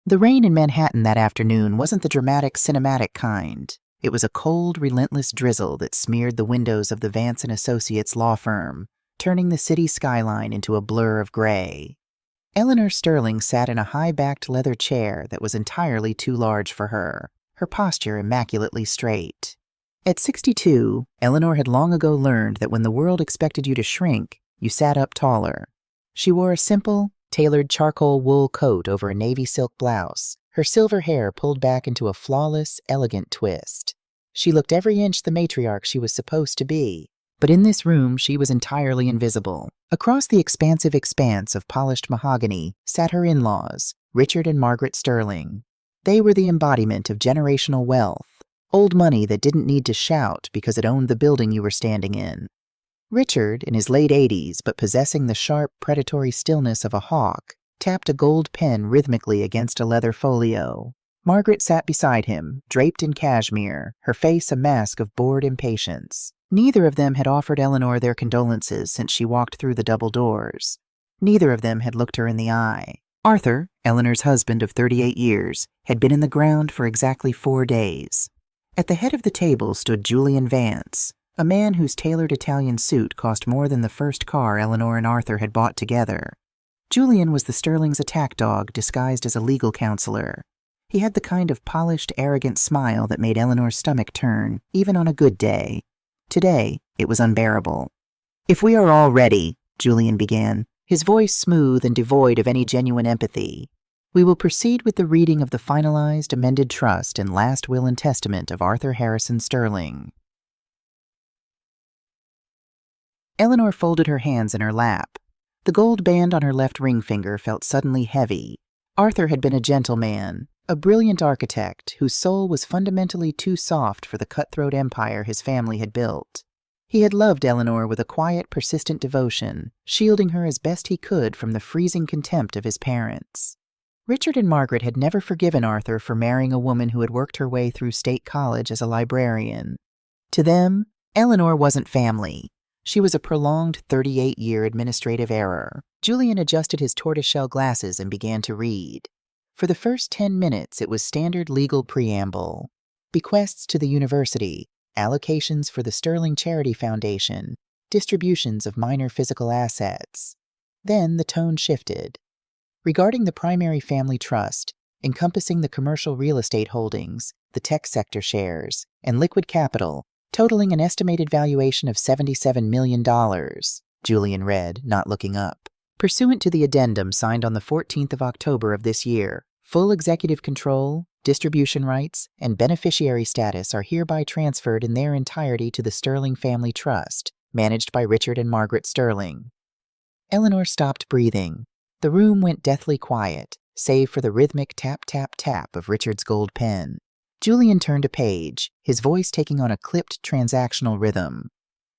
The rain in Manhattan that afternoon wasn't the dramatic, cinematic kind. It was a cold, relentless drizzle that smeared the windows of the Vance & Associates law firm, turning the city skyline into a blur of gray. Eleanor Sterling sat in a high-backed leather chair that was entirely too large for her, her posture immaculately straight. At 62, Eleanor had long ago learned that when the world expected you to shrink, you sat up taller. She wore a simple, tailored charcoal wool coat over a navy silk blouse, her silver hair pulled back into a flawless, elegant twist. She looked every inch the matriarch she was supposed to be, but in this room she was entirely invisible. Across the expansive expanse of polished mahogany sat her in-laws, Richard and Margaret Sterling. They were the embodiment of generational wealth, old money that didn't need to shout because it owned the building you were standing in. Richard, in his late 80s but possessing the sharp, predatory stillness of a hawk, tapped a gold pen rhythmically against a leather folio. Margaret sat beside him, draped in cashmere, her face a mask of bored impatience. Neither of them had offered Eleanor their condolences since she walked through the double doors. Neither of them had looked her in the eye. Arthur, Eleanor's husband of 38 years, had been in the ground for exactly 4 days. At the head of the table stood Julian Vance, a man whose tailored Italian suit cost more than the first car Eleanor and Arthur had bought together. Julian was the Sterling's attack dog disguised as a legal counselor. He had the kind of polished, arrogant smile that made Eleanor's stomach turn, even on a good day. Today, it was unbearable. "If we are all ready," Julian began, his voice smooth and devoid of any genuine empathy, "we will proceed with the reading of the finalized, amended trust and last will and testament of Arthur Harrison Sterling." Eleanor folded her hands in her lap. The gold band on her left ring finger felt suddenly heavy. Arthur had been a gentleman, a brilliant architect whose soul was fundamentally too soft for the cutthroat empire his family had built. He had loved Eleanor with a quiet, persistent devotion, shielding her as best he could from the freezing contempt of his parents. Richard and Margaret had never forgiven Arthur for marrying a woman who had worked her way through state college as a librarian. To them, Eleanor wasn't family. She was a prolonged 38-year administrative error. Julian adjusted his tortoiseshell glasses and began to read. For the first 10 minutes, it was standard legal preamble. Bequests to the university, allocations for the Sterling Charity Foundation, distributions of minor physical assets. Then the tone shifted. Regarding the primary family trust, encompassing the commercial real estate holdings, the tech sector shares, and liquid capital, totaling an estimated valuation of $77 million, Julian read, not looking up. Pursuant to the addendum signed on the 14th of October of this year, full executive control, distribution rights, and beneficiary status are hereby transferred in their entirety to the Sterling Family Trust, managed by Richard and Margaret Sterling. Eleanor stopped breathing. The room went deathly quiet, save for the rhythmic tap-tap-tap of Richard's gold pen. Julian turned a page, his voice taking on a clipped transactional rhythm.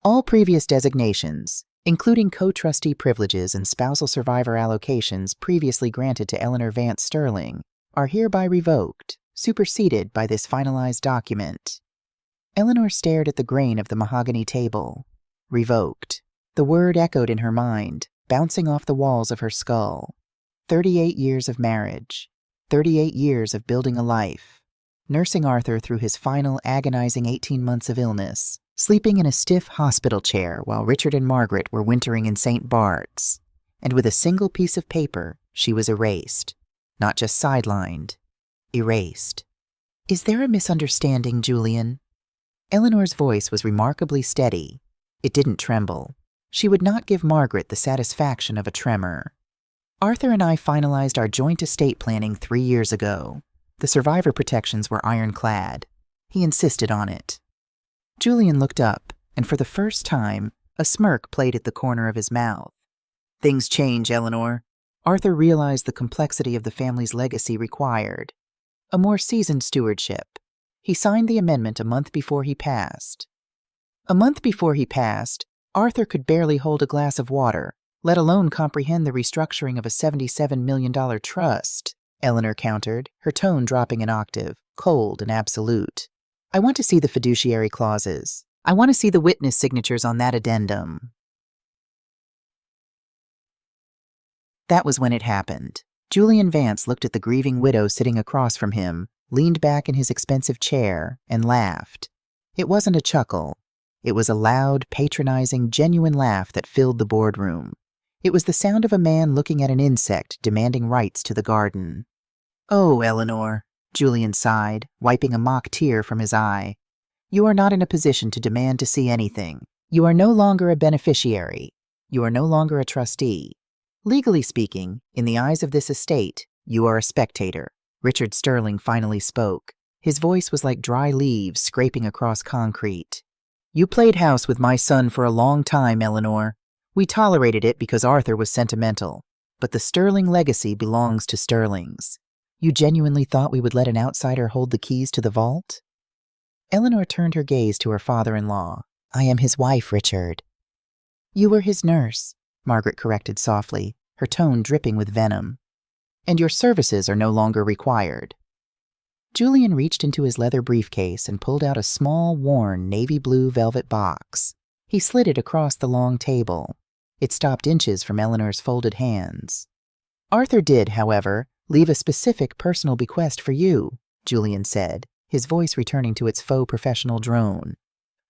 All previous designations, including co-trustee privileges and spousal survivor allocations previously granted to Eleanor Vance Sterling, are hereby revoked, superseded by this finalized document. Eleanor stared at the grain of the mahogany table. Revoked. The word echoed in her mind, bouncing off the walls of her skull. 38 years of marriage. 38 years of building a life. Nursing Arthur through his final agonizing 18 months of illness, sleeping in a stiff hospital chair while Richard and Margaret were wintering in St. Bart's. And with a single piece of paper, she was erased. Not just sidelined. Erased. "Is there a misunderstanding, Julian?" Eleanor's voice was remarkably steady. It didn't tremble. She would not give Margaret the satisfaction of a tremor. "Arthur and I finalized our joint estate planning 3 years ago. The survivor protections were ironclad. He insisted on it." Julian looked up, and for the first time, a smirk played at the corner of his mouth. "Things change, Eleanor." Arthur realized the complexity of the family's legacy required. A more seasoned stewardship. He signed the amendment a month before he passed. A month before he passed, Arthur could barely hold a glass of water, let alone comprehend the restructuring of a $77 million trust. Eleanor countered, her tone dropping an octave, cold and absolute. "I want to see the fiduciary clauses. I want to see the witness signatures on that addendum." That was when it happened. Julian Vance looked at the grieving widow sitting across from him, leaned back in his expensive chair, and laughed. It wasn't a chuckle. It was a loud, patronizing, genuine laugh that filled the boardroom. It was the sound of a man looking at an insect demanding rights to the garden. "Oh, Eleanor," Julian sighed, wiping a mock tear from his eye. "You are not in a position to demand to see anything. You are no longer a beneficiary. You are no longer a trustee. Legally speaking, in the eyes of this estate, you are a spectator." Richard Sterling finally spoke. His voice was like dry leaves scraping across concrete. "You played house with my son for a long time, Eleanor. We tolerated it because Arthur was sentimental. But the Sterling legacy belongs to Sterlings. You genuinely thought we would let an outsider hold the keys to the vault?" Eleanor turned her gaze to her father-in-law. "I am his wife, Richard." "You were his nurse," Margaret corrected softly, her tone dripping with venom. "And your services are no longer required." Julian reached into his leather briefcase and pulled out a small, worn, navy blue velvet box. He slid it across the long table. It stopped inches from Eleanor's folded hands. "Arthur did, however, leave a specific personal bequest for you," Julian said, his voice returning to its faux professional drone.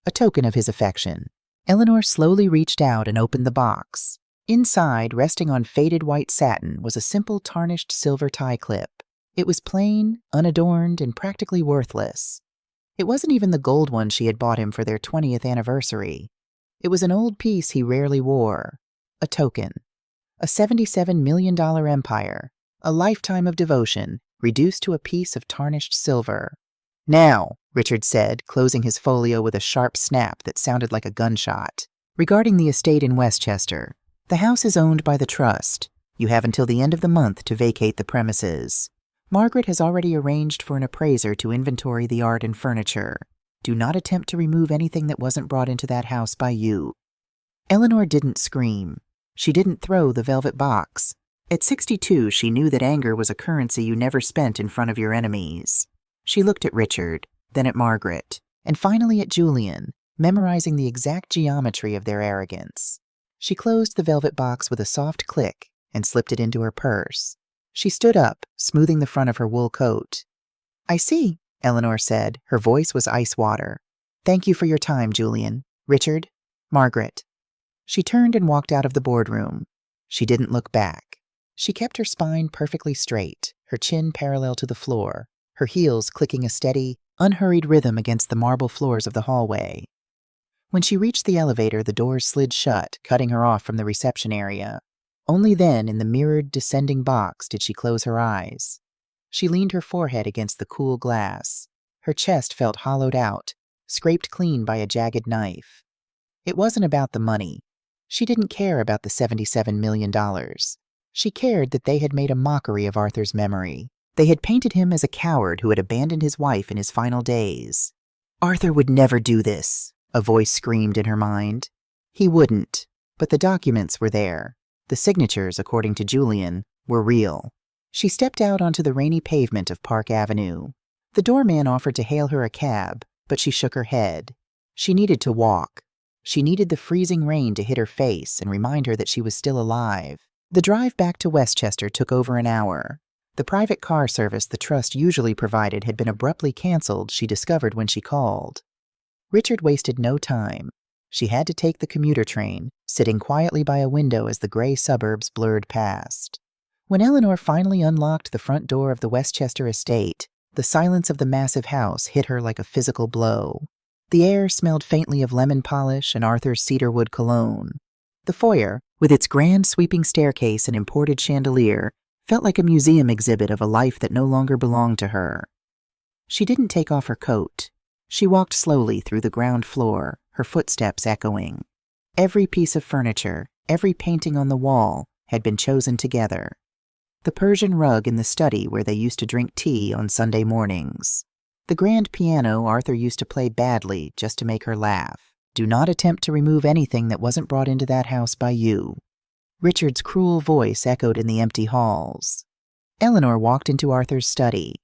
"A token of his affection." Eleanor slowly reached out and opened the box. Inside, resting on faded white satin, was a simple tarnished silver tie clip. It was plain, unadorned, and practically worthless. It wasn't even the gold one she had bought him for their 20th anniversary. It was an old piece he rarely wore. A token. A $77 million empire. A lifetime of devotion, reduced to a piece of tarnished silver. "Now," Richard said, closing his folio with a sharp snap that sounded like a gunshot. "Regarding the estate in Westchester, the house is owned by the trust. You have until the end of the month to vacate the premises. Margaret has already arranged for an appraiser to inventory the art and furniture. Do not attempt to remove anything that wasn't brought into that house by you." Eleanor didn't scream. She didn't throw the velvet box. At 62, she knew that anger was a currency you never spent in front of your enemies. She looked at Richard, then at Margaret, and finally at Julian, memorizing the exact geometry of their arrogance. She closed the velvet box with a soft click and slipped it into her purse. She stood up, smoothing the front of her wool coat. "I see," Eleanor said. Her voice was ice water. "Thank you for your time, Julian. Richard, Margaret." She turned and walked out of the boardroom. She didn't look back. She kept her spine perfectly straight, her chin parallel to the floor, her heels clicking a steady, unhurried rhythm against the marble floors of the hallway. When she reached the elevator, the doors slid shut, cutting her off from the reception area. Only then, in the mirrored, descending box, did she close her eyes. She leaned her forehead against the cool glass. Her chest felt hollowed out, scraped clean by a jagged knife. It wasn't about the money. She didn't care about the $77 million. She cared that they had made a mockery of Arthur's memory. They had painted him as a coward who had abandoned his wife in his final days. "Arthur would never do this," a voice screamed in her mind. He wouldn't, but the documents were there. The signatures, according to Julian, were real. She stepped out onto the rainy pavement of Park Avenue. The doorman offered to hail her a cab, but she shook her head. She needed to walk. She needed the freezing rain to hit her face and remind her that she was still alive. The drive back to Westchester took over an hour. The private car service the trust usually provided had been abruptly canceled, she discovered when she called. Richard wasted no time. She had to take the commuter train, sitting quietly by a window as the gray suburbs blurred past. When Eleanor finally unlocked the front door of the Westchester estate, the silence of the massive house hit her like a physical blow. The air smelled faintly of lemon polish and Arthur's cedarwood cologne. The foyer, with its grand sweeping staircase and imported chandelier, felt like a museum exhibit of a life that no longer belonged to her. She didn't take off her coat. She walked slowly through the ground floor, her footsteps echoing. Every piece of furniture, every painting on the wall, had been chosen together. The Persian rug in the study where they used to drink tea on Sunday mornings. The grand piano Arthur used to play badly just to make her laugh. Do not attempt to remove anything that wasn't brought into that house by you. Richard's cruel voice echoed in the empty halls. Eleanor walked into Arthur's study.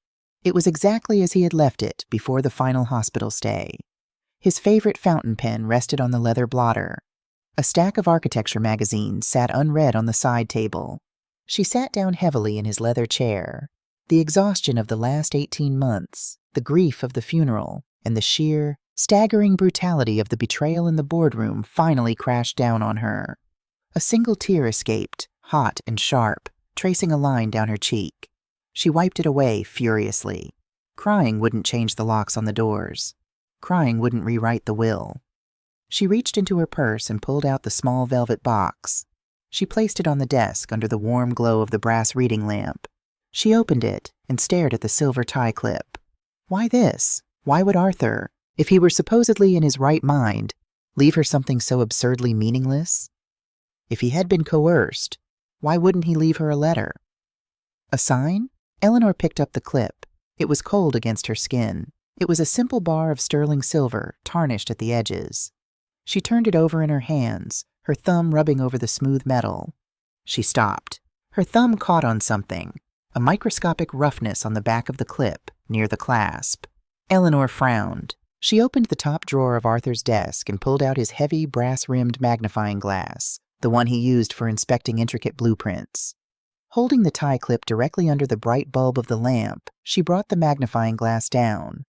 It was exactly as he had left it before the final hospital stay. His favorite fountain pen rested on the leather blotter. A stack of architecture magazines sat unread on the side table. She sat down heavily in his leather chair. The exhaustion of the last 18 months, the grief of the funeral, and the sheer, staggering brutality of the betrayal in the boardroom finally crashed down on her. A single tear escaped, hot and sharp, tracing a line down her cheek. She wiped it away furiously. Crying wouldn't change the locks on the doors. Crying wouldn't rewrite the will. She reached into her purse and pulled out the small velvet box. She placed it on the desk under the warm glow of the brass reading lamp. She opened it and stared at the silver tie clip. Why this? Why would Arthur, if he were supposedly in his right mind, leave her something so absurdly meaningless? If he had been coerced, why wouldn't he leave her a letter? A sign? Eleanor picked up the clip. It was cold against her skin. It was a simple bar of sterling silver, tarnished at the edges. She turned it over in her hands, her thumb rubbing over the smooth metal. She stopped. Her thumb caught on something, a microscopic roughness on the back of the clip, near the clasp. Eleanor frowned. She opened the top drawer of Arthur's desk and pulled out his heavy, brass-rimmed magnifying glass, the one he used for inspecting intricate blueprints. Holding the tie clip directly under the bright bulb of the lamp, she brought the magnifying glass down.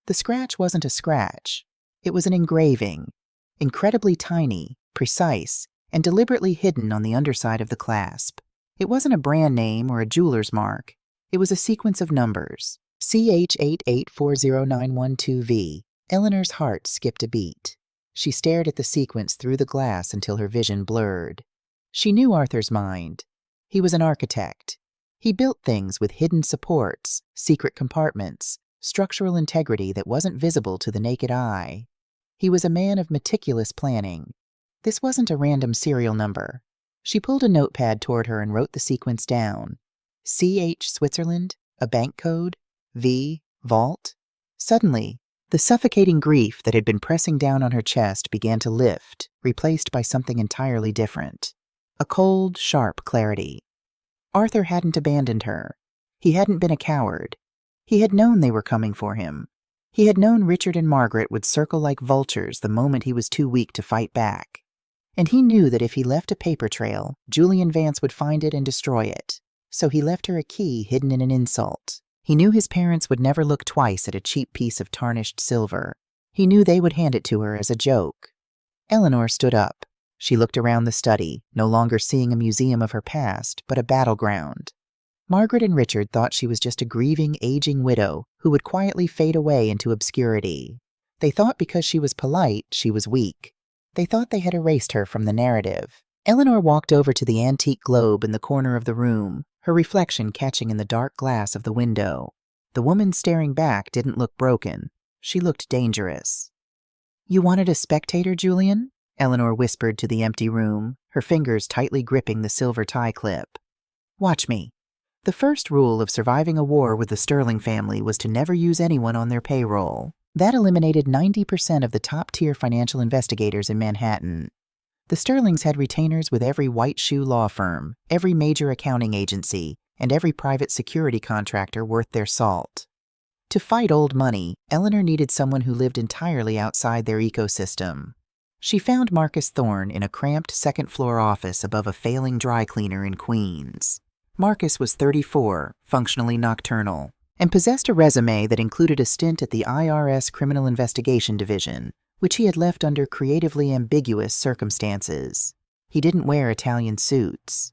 The scratch wasn't a scratch. It was an engraving, incredibly tiny, precise, and deliberately hidden on the underside of the clasp. It wasn't a brand name or a jeweler's mark. It was a sequence of numbers. CH8840912V. Eleanor's heart skipped a beat. She stared at the sequence through the glass until her vision blurred. She knew Arthur's mind. He was an architect. He built things with hidden supports, secret compartments, structural integrity that wasn't visible to the naked eye. He was a man of meticulous planning. This wasn't a random serial number. She pulled a notepad toward her and wrote the sequence down. CH Switzerland, a bank code, V, vault. Suddenly, the suffocating grief that had been pressing down on her chest began to lift, replaced by something entirely different. A cold, sharp clarity. Arthur hadn't abandoned her. He hadn't been a coward. He had known they were coming for him. He had known Richard and Margaret would circle like vultures the moment he was too weak to fight back. And he knew that if he left a paper trail, Julian Vance would find it and destroy it. So he left her a key hidden in an insult. He knew his parents would never look twice at a cheap piece of tarnished silver. He knew they would hand it to her as a joke. Eleanor stood up. She looked around the study, no longer seeing a museum of her past, but a battleground. Margaret and Richard thought she was just a grieving, aging widow who would quietly fade away into obscurity. They thought because she was polite, she was weak. They thought they had erased her from the narrative. Eleanor walked over to the antique globe in the corner of the room, her reflection catching in the dark glass of the window. The woman staring back didn't look broken. She looked dangerous. "You wanted a spectator, Julian?" Eleanor whispered to the empty room, her fingers tightly gripping the silver tie clip. "Watch me." The first rule of surviving a war with the Sterling family was to never use anyone on their payroll. That eliminated 90% of the top-tier financial investigators in Manhattan. The Sterlings had retainers with every white-shoe law firm, every major accounting agency, and every private security contractor worth their salt. To fight old money, Eleanor needed someone who lived entirely outside their ecosystem. She found Marcus Thorne in a cramped second-floor office above a failing dry cleaner in Queens. Marcus was 34, functionally nocturnal, and possessed a resume that included a stint at the IRS Criminal Investigation Division, which he had left under creatively ambiguous circumstances. He didn't wear Italian suits.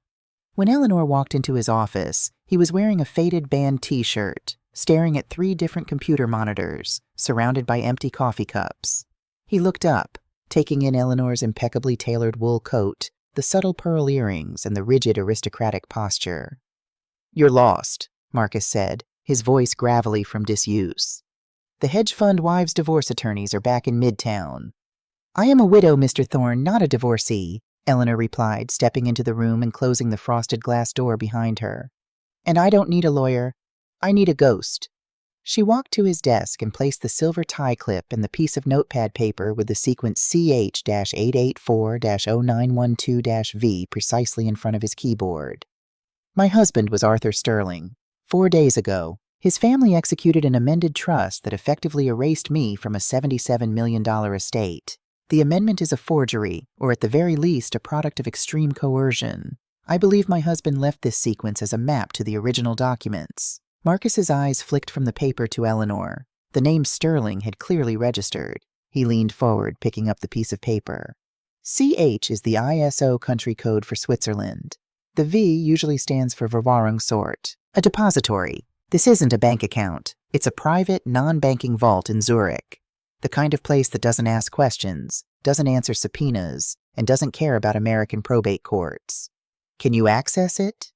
When Eleanor walked into his office, he was wearing a faded band t-shirt, staring at 3 different computer monitors, surrounded by empty coffee cups. He looked up, taking in Eleanor's impeccably tailored wool coat, the subtle pearl earrings, and the rigid aristocratic posture. "You're lost," Marcus said, his voice gravelly from disuse. "The hedge fund wives' divorce attorneys are back in Midtown." "I am a widow, Mr. Thorne, not a divorcee," Eleanor replied, stepping into the room and closing the frosted glass door behind her. "And I don't need a lawyer. I need a ghost." She walked to his desk and placed the silver tie clip and the piece of notepad paper with the sequence CH-884-0912-V precisely in front of his keyboard. "My husband was Arthur Sterling. 4 days ago, his family executed an amended trust that effectively erased me from a $77 million estate. The amendment is a forgery, or at the very least a product of extreme coercion. I believe my husband left this sequence as a map to the original documents. Marcus's eyes flicked from the paper to Eleanor. The name Sterling had clearly registered. He leaned forward, picking up the piece of paper. CH is the ISO country code for Switzerland. The V usually stands for Verwahrungsort, a depository. This isn't a bank account. It's a private, non-banking vault in Zurich. The kind of place that doesn't ask questions, doesn't answer subpoenas, and doesn't care about American probate courts. Can you access it?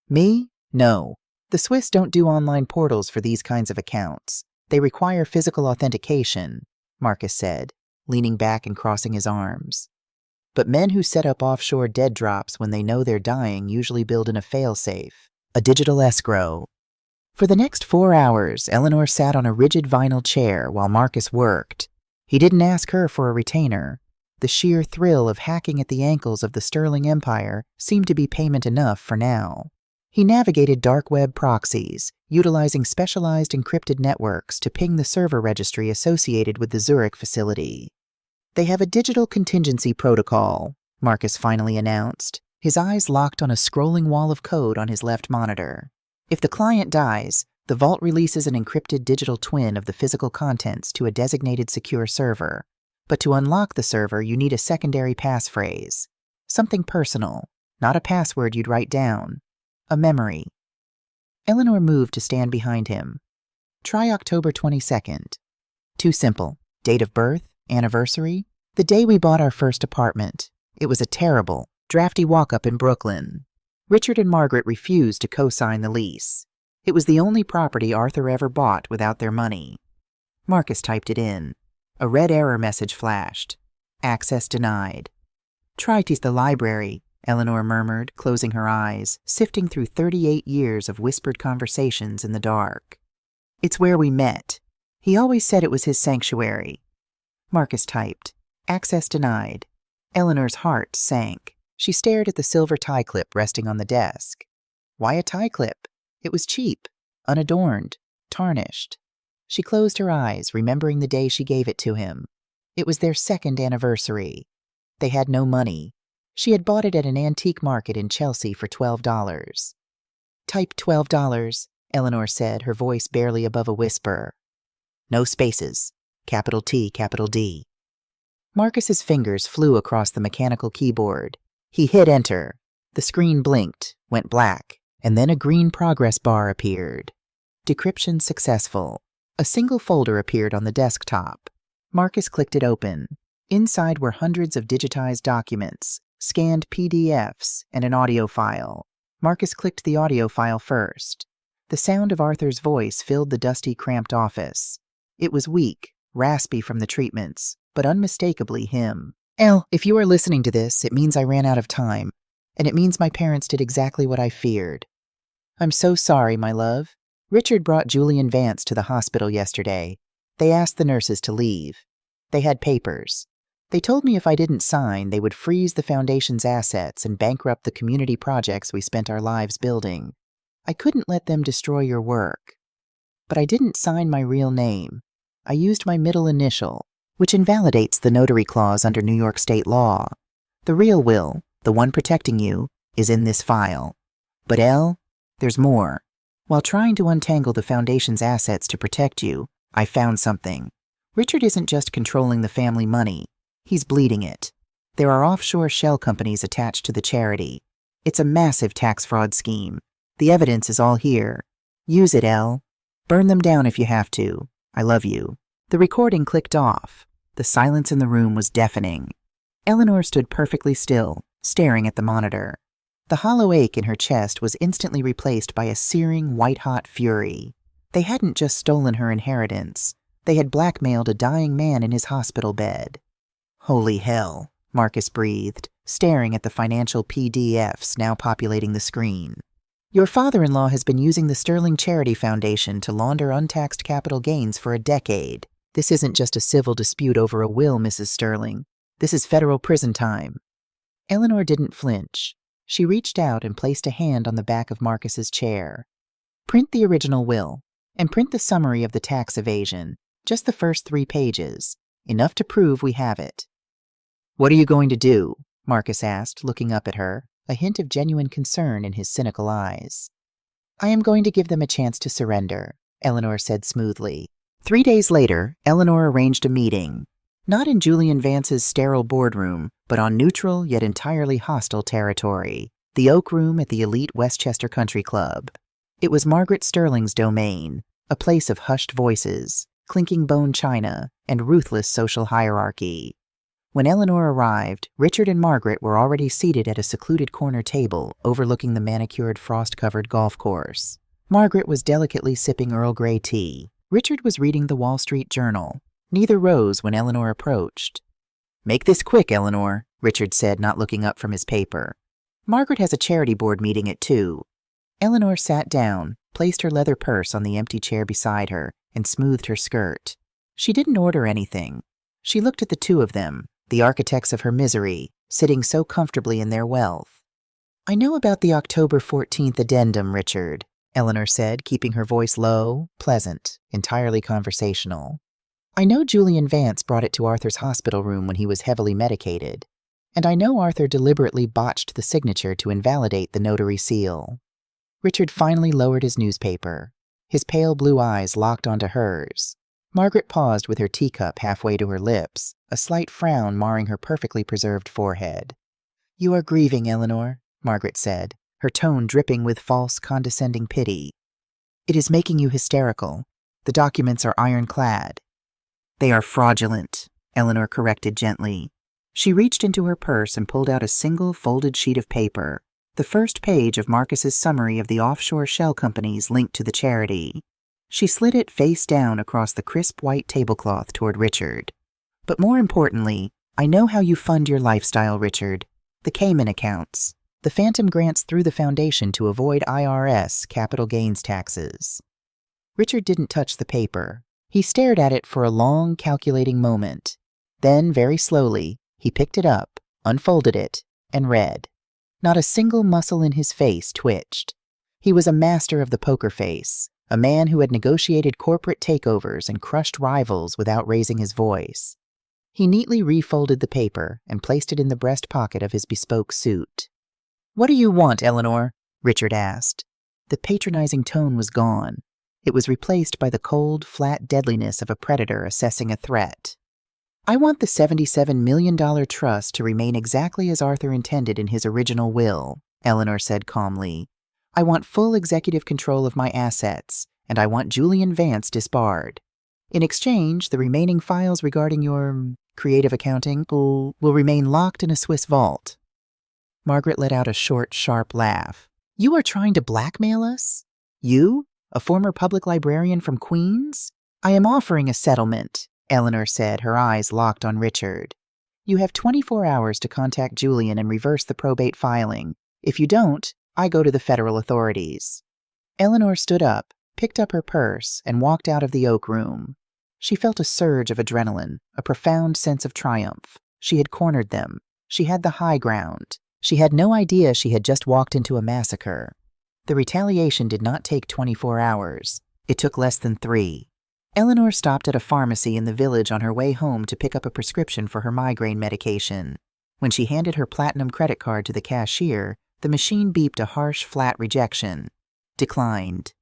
Me? No. The Swiss don't do online portals for these kinds of accounts. They require physical authentication, Marcus said, leaning back and crossing his arms. But men who set up offshore dead drops when they know they're dying usually build in a failsafe, a digital escrow. For the next 4 hours, Eleanor sat on a rigid vinyl chair while Marcus worked. He didn't ask her for a retainer. The sheer thrill of hacking at the ankles of the Sterling Empire seemed to be payment enough for now. He navigated dark web proxies, utilizing specialized encrypted networks to ping the server registry associated with the Zurich facility. They have a digital contingency protocol, Marcus finally announced, his eyes locked on a scrolling wall of code on his left monitor. If the client dies, the vault releases an encrypted digital twin of the physical contents to a designated secure server. But to unlock the server, you need a secondary passphrase. Something personal, not a password you'd write down. A memory. Eleanor moved to stand behind him. Try October 22nd. Too simple. Date of birth? Anniversary? The day we bought our first apartment. It was a terrible, drafty walk-up in Brooklyn. Richard and Margaret refused to co-sign the lease. It was the only property Arthur ever bought without their money. Marcus typed it in. A red error message flashed. Access denied. Try to the library, Eleanor murmured, closing her eyes, sifting through 38 years of whispered conversations in the dark. It's where we met. He always said it was his sanctuary. Marcus typed. Access denied. Eleanor's heart sank. She stared at the silver tie clip resting on the desk. Why a tie clip? It was cheap, unadorned, tarnished. She closed her eyes, remembering the day she gave it to him. It was their second anniversary. They had no money. She had bought it at an antique market in Chelsea for $12. Type $12, Eleanor said, her voice barely above a whisper. No spaces. Capital T, capital D. Marcus's fingers flew across the mechanical keyboard. He hit enter. The screen blinked, went black, and then a green progress bar appeared. Decryption successful. A single folder appeared on the desktop. Marcus clicked it open. Inside were hundreds of digitized documents, scanned PDFs, and an audio file. Marcus clicked the audio file first. The sound of Arthur's voice filled the dusty, cramped office. It was weak, raspy from the treatments, but unmistakably him. Elle, if you are listening to this, it means I ran out of time, and it means my parents did exactly what I feared. I'm so sorry, my love. Richard brought Julian Vance to the hospital yesterday. They asked the nurses to leave. They had papers. They told me if I didn't sign, they would freeze the foundation's assets and bankrupt the community projects we spent our lives building. I couldn't let them destroy your work. But I didn't sign my real name. I used my middle initial, which invalidates the notary clause under New York state law. The real will, the one protecting you, is in this file. But Elle, there's more. While trying to untangle the foundation's assets to protect you, I found something. Richard isn't just controlling the family money. He's bleeding it. There are offshore shell companies attached to the charity. It's a massive tax fraud scheme. The evidence is all here. Use it, Elle. Burn them down if you have to. I love you. The recording clicked off. The silence in the room was deafening. Eleanor stood perfectly still, staring at the monitor. The hollow ache in her chest was instantly replaced by a searing, white-hot fury. They hadn't just stolen her inheritance. They had blackmailed a dying man in his hospital bed. Holy hell, Marcus breathed, staring at the financial PDFs now populating the screen. Your father-in-law has been using the Sterling Charity Foundation to launder untaxed capital gains for a decade. This isn't just a civil dispute over a will, Mrs. Sterling. This is federal prison time. Eleanor didn't flinch. She reached out and placed a hand on the back of Marcus's chair. Print the original will, and print the summary of the tax evasion, just the first 3 pages, enough to prove we have it. What are you going to do? Marcus asked, looking up at her, a hint of genuine concern in his cynical eyes. "I am going to give them a chance to surrender," Eleanor said smoothly. 3 days later, Eleanor arranged a meeting. Not in Julian Vance's sterile boardroom, but on neutral yet entirely hostile territory, the Oak Room at the elite Westchester Country Club. It was Margaret Sterling's domain, a place of hushed voices, clinking bone china, and ruthless social hierarchy. When Eleanor arrived, Richard and Margaret were already seated at a secluded corner table overlooking the manicured, frost-covered golf course. Margaret was delicately sipping Earl Grey tea. Richard was reading the Wall Street Journal. Neither rose when Eleanor approached. "Make this quick, Eleanor," Richard said, not looking up from his paper. "Margaret has a charity board meeting at 2. Eleanor sat down, placed her leather purse on the empty chair beside her, and smoothed her skirt. She didn't order anything. She looked at the two of them, the architects of her misery, sitting so comfortably in their wealth. "I know about the October 14th addendum, Richard," Eleanor said, keeping her voice low, pleasant, entirely conversational. "I know Julian Vance brought it to Arthur's hospital room when he was heavily medicated, and I know Arthur deliberately botched the signature to invalidate the notary seal." Richard finally lowered his newspaper. His pale blue eyes locked onto hers. Margaret paused with her teacup halfway to her lips, a slight frown marring her perfectly preserved forehead. "You are grieving, Eleanor," Margaret said, her tone dripping with false, condescending pity. "It is making you hysterical. The documents are ironclad." "They are fraudulent," Eleanor corrected gently. She reached into her purse and pulled out a single folded sheet of paper, the first page of Marcus's summary of the offshore shell companies linked to the charity. She slid it face down across the crisp white tablecloth toward Richard. "But more importantly, I know how you fund your lifestyle, Richard. The Cayman accounts. The phantom grants through the foundation to avoid IRS capital gains taxes." Richard didn't touch the paper. He stared at it for a long, calculating moment. Then, very slowly, he picked it up, unfolded it, and read. Not a single muscle in his face twitched. He was a master of the poker face, a man who had negotiated corporate takeovers and crushed rivals without raising his voice. He neatly refolded the paper and placed it in the breast pocket of his bespoke suit. "What do you want, Eleanor?" Richard asked. The patronizing tone was gone. It was replaced by the cold, flat deadliness of a predator assessing a threat. "I want the $77 million trust to remain exactly as Arthur intended in his original will," Eleanor said calmly. "I want full executive control of my assets, and I want Julian Vance disbarred. In exchange, the remaining files regarding your creative accounting will remain locked in a Swiss vault." Margaret let out a short, sharp laugh. "You are trying to blackmail us? You, a former public librarian from Queens? I am offering a settlement," Eleanor said, her eyes locked on Richard. "You have 24 hours to contact Julian and reverse the probate filing. If you don't, I go to the federal authorities." Eleanor stood up, picked up her purse, and walked out of the Oak Room. She felt a surge of adrenaline, a profound sense of triumph. She had cornered them. She had the high ground. She had no idea she had just walked into a massacre. The retaliation did not take 24 hours. It took less than 3. Eleanor stopped at a pharmacy in the village on her way home to pick up a prescription for her migraine medication. When she handed her platinum credit card to the cashier, the machine beeped a harsh, flat rejection. "Declined."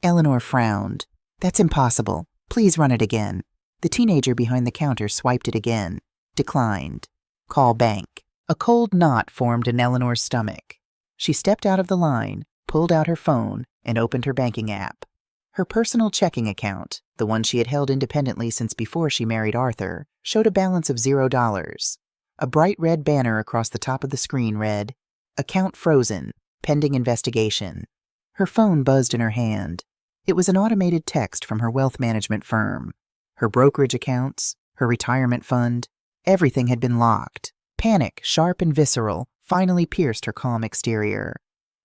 Eleanor frowned. "That's impossible. Please run it again." The teenager behind the counter swiped it again. "Declined. Call bank." A cold knot formed in Eleanor's stomach. She stepped out of the line, pulled out her phone, and opened her banking app. Her personal checking account, the one she had held independently since before she married Arthur, showed a balance of $0. A bright red banner across the top of the screen read, "Account frozen, pending investigation." Her phone buzzed in her hand. It was an automated text from her wealth management firm. Her brokerage accounts, her retirement fund, everything had been locked. Panic, sharp and visceral, finally pierced her calm exterior.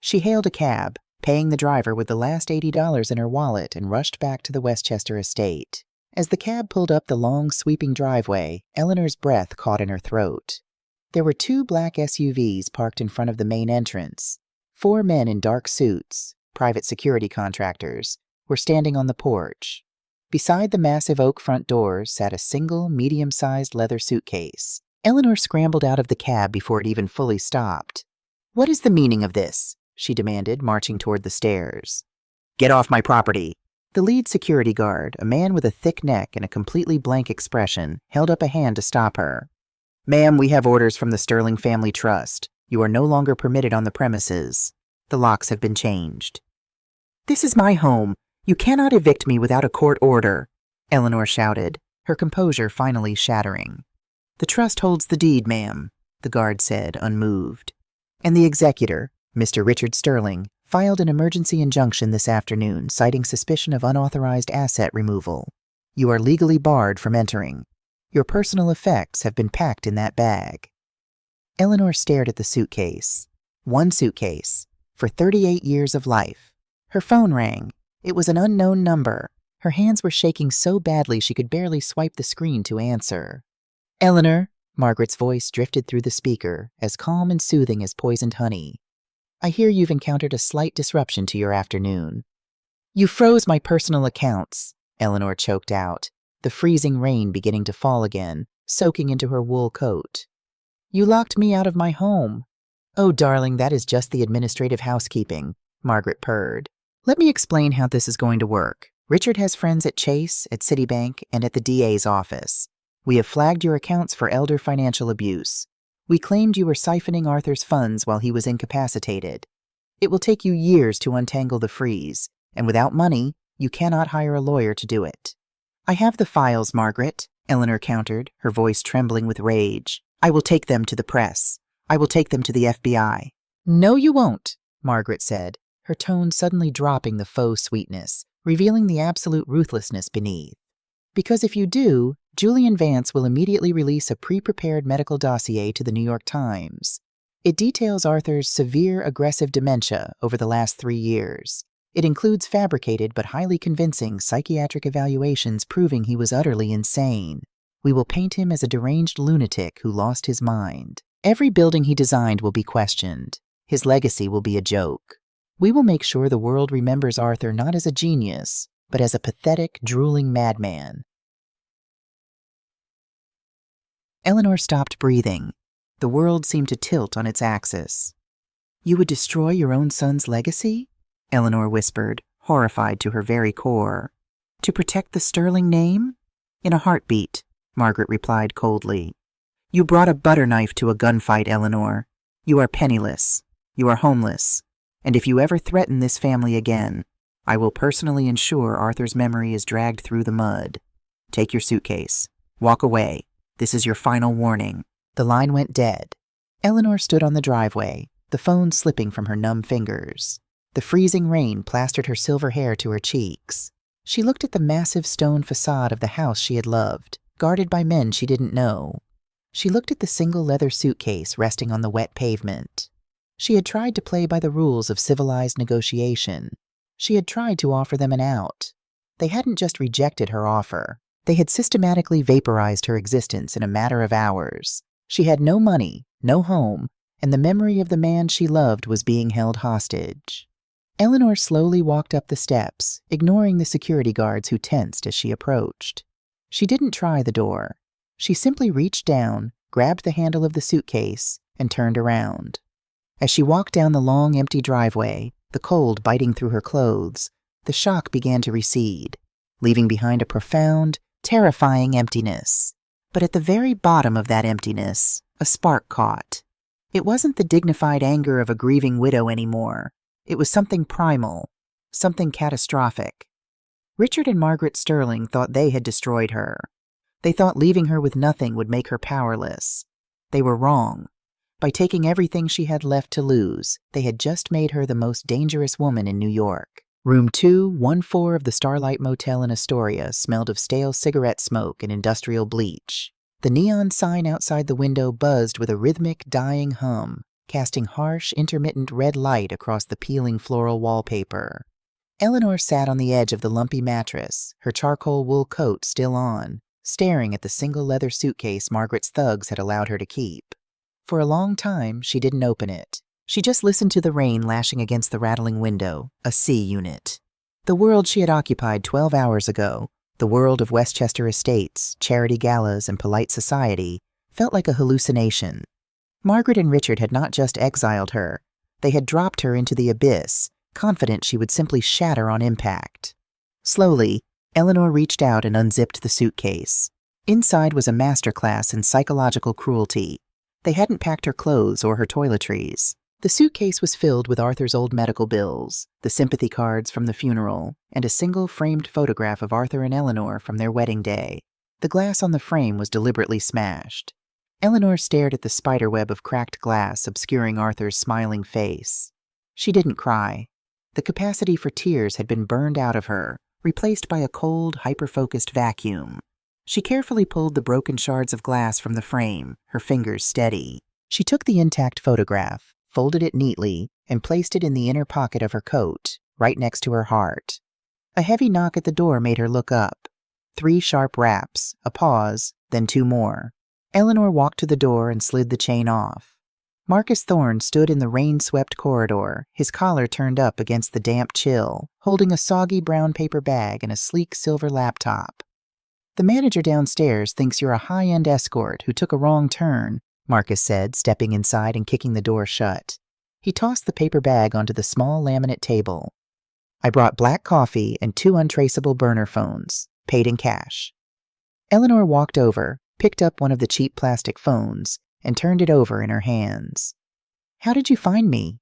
She hailed a cab, paying the driver with the last $80 in her wallet, and rushed back to the Westchester estate. As the cab pulled up the long, sweeping driveway, Eleanor's breath caught in her throat. There were 2 black SUVs parked in front of the main entrance. 4 men in dark suits, private security contractors, were standing on the porch. Beside the massive oak front doors sat a single, medium-sized leather suitcase. Eleanor scrambled out of the cab before it even fully stopped. "What is the meaning of this?" she demanded, marching toward the stairs. "Get off my property." The lead security guard, a man with a thick neck and a completely blank expression, held up a hand to stop her. "Ma'am, we have orders from the Sterling Family Trust. You are no longer permitted on the premises. The locks have been changed." "This is my home. You cannot evict me without a court order," Eleanor shouted, her composure finally shattering. "The trust holds the deed, ma'am," the guard said, unmoved. "And the executor, Mr. Richard Sterling, filed an emergency injunction this afternoon citing suspicion of unauthorized asset removal. You are legally barred from entering. Your personal effects have been packed in that bag." Eleanor stared at the suitcase. One suitcase, for 38 years of life. Her phone rang. It was an unknown number. Her hands were shaking so badly she could barely swipe the screen to answer. "Eleanor," Margaret's voice drifted through the speaker, as calm and soothing as poisoned honey. "I hear you've encountered a slight disruption to your afternoon." "You froze my personal accounts," Eleanor choked out, the freezing rain beginning to fall again, soaking into her wool coat. "You locked me out of my home." "Oh, darling, that is just the administrative housekeeping," Margaret purred. "Let me explain how this is going to work. Richard has friends at Chase, at Citibank, and at the DA's office. We have flagged your accounts for elder financial abuse. We claimed you were siphoning Arthur's funds while he was incapacitated. It will take you years to untangle the freeze, and without money, you cannot hire a lawyer to do it." "I have the files, Margaret," Eleanor countered, her voice trembling with rage. "I will take them to the press. I will take them to the FBI." "No, you won't," Margaret said, her tone suddenly dropping the faux sweetness, revealing the absolute ruthlessness beneath. "Because if you do, Julian Vance will immediately release a pre-prepared medical dossier to the New York Times. It details Arthur's severe aggressive dementia over the last 3 years. It includes fabricated but highly convincing psychiatric evaluations proving he was utterly insane. We will paint him as a deranged lunatic who lost his mind. Every building he designed will be questioned. His legacy will be a joke. We will make sure the world remembers Arthur not as a genius, but as a pathetic, drooling madman." Eleanor stopped breathing. The world seemed to tilt on its axis. "You would destroy your own son's legacy?" Eleanor whispered, horrified to her very core. "To protect the Sterling name?" "In a heartbeat," Margaret replied coldly. "You brought a butter knife to a gunfight, Eleanor. You are penniless. You are homeless. And if you ever threaten this family again, I will personally ensure Arthur's memory is dragged through the mud. Take your suitcase. Walk away. This is your final warning." The line went dead. Eleanor stood on the driveway, the phone slipping from her numb fingers. The freezing rain plastered her silver hair to her cheeks. She looked at the massive stone facade of the house she had loved, guarded by men she didn't know. She looked at the single leather suitcase resting on the wet pavement. She had tried to play by the rules of civilized negotiation. She had tried to offer them an out. They hadn't just rejected her offer. They had systematically vaporized her existence in a matter of hours. She had no money, no home, and the memory of the man she loved was being held hostage. Eleanor slowly walked up the steps, ignoring the security guards who tensed as she approached. She didn't try the door. She simply reached down, grabbed the handle of the suitcase, and turned around. As she walked down the long, empty driveway, the cold biting through her clothes, the shock began to recede, leaving behind a profound, terrifying emptiness. But at the very bottom of that emptiness, a spark caught. It wasn't the dignified anger of a grieving widow anymore. It was something primal, something catastrophic. Richard and Margaret Sterling thought they had destroyed her. They thought leaving her with nothing would make her powerless. They were wrong. By taking everything she had left to lose, they had just made her the most dangerous woman in New York. Room 214 of the Starlight Motel in Astoria smelled of stale cigarette smoke and industrial bleach. The neon sign outside the window buzzed with a rhythmic, dying hum, casting harsh, intermittent red light across the peeling floral wallpaper. Eleanor sat on the edge of the lumpy mattress, her charcoal wool coat still on, staring at the single leather suitcase Margaret's thugs had allowed her to keep. For a long time, she didn't open it. She just listened to the rain lashing against the rattling window, a C unit. The world she had occupied 12 hours ago, the world of Westchester estates, charity galas, and polite society, felt like a hallucination. Margaret and Richard had not just exiled her, They had dropped her into the abyss, confident she would simply shatter on impact. Slowly, Eleanor reached out and unzipped the suitcase. Inside was a masterclass in psychological cruelty. They hadn't packed her clothes or her toiletries. The suitcase was filled with Arthur's old medical bills, the sympathy cards from the funeral, and a single framed photograph of Arthur and Eleanor from their wedding day. The glass on the frame was deliberately smashed. Eleanor stared at the spiderweb of cracked glass obscuring Arthur's smiling face. She didn't cry. The capacity for tears had been burned out of her, replaced by a cold, hyper-focused vacuum. She carefully pulled the broken shards of glass from the frame, her fingers steady. She took the intact photograph, folded it neatly, and placed it in the inner pocket of her coat, right next to her heart. A heavy knock at the door made her look up. 3 sharp raps, a pause, then 2 more. Eleanor walked to the door and slid the chain off. Marcus Thorne stood in the rain-swept corridor, his collar turned up against the damp chill, holding a soggy brown paper bag and a sleek silver laptop. "The manager downstairs thinks you're a high-end escort who took a wrong turn," Marcus said, stepping inside and kicking the door shut. He tossed the paper bag onto the small laminate table. "I brought black coffee and 2 untraceable burner phones, paid in cash." Eleanor walked over, picked up one of the cheap plastic phones, and turned it over in her hands. "How did you find me?"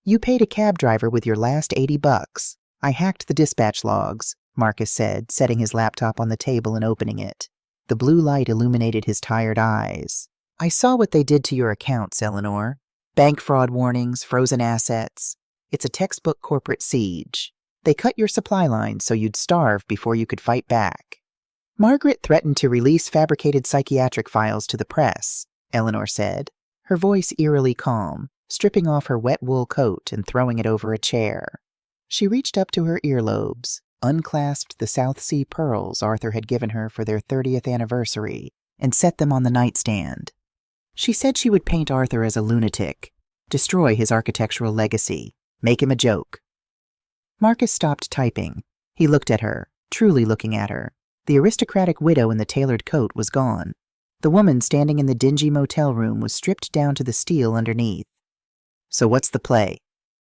"You paid a cab driver with your last $80. I hacked the dispatch logs," Marcus said, setting his laptop on the table and opening it. The blue light illuminated his tired eyes. "I saw what they did to your accounts, Eleanor. Bank fraud warnings, frozen assets. It's a textbook corporate siege. They cut your supply lines so you'd starve before you could fight back." "Margaret threatened to release fabricated psychiatric files to the press," Eleanor said, her voice eerily calm, stripping off her wet wool coat and throwing it over a chair. She reached up to her earlobes, unclasped the South Sea pearls Arthur had given her for their 30th anniversary, and set them on the nightstand. She said she would paint Arthur as a lunatic, destroy his architectural legacy, make him a joke. Marcus stopped typing. He looked at her, truly looking at her. The aristocratic widow in the tailored coat was gone. The woman standing in the dingy motel room was stripped down to the steel underneath. "So what's the play?"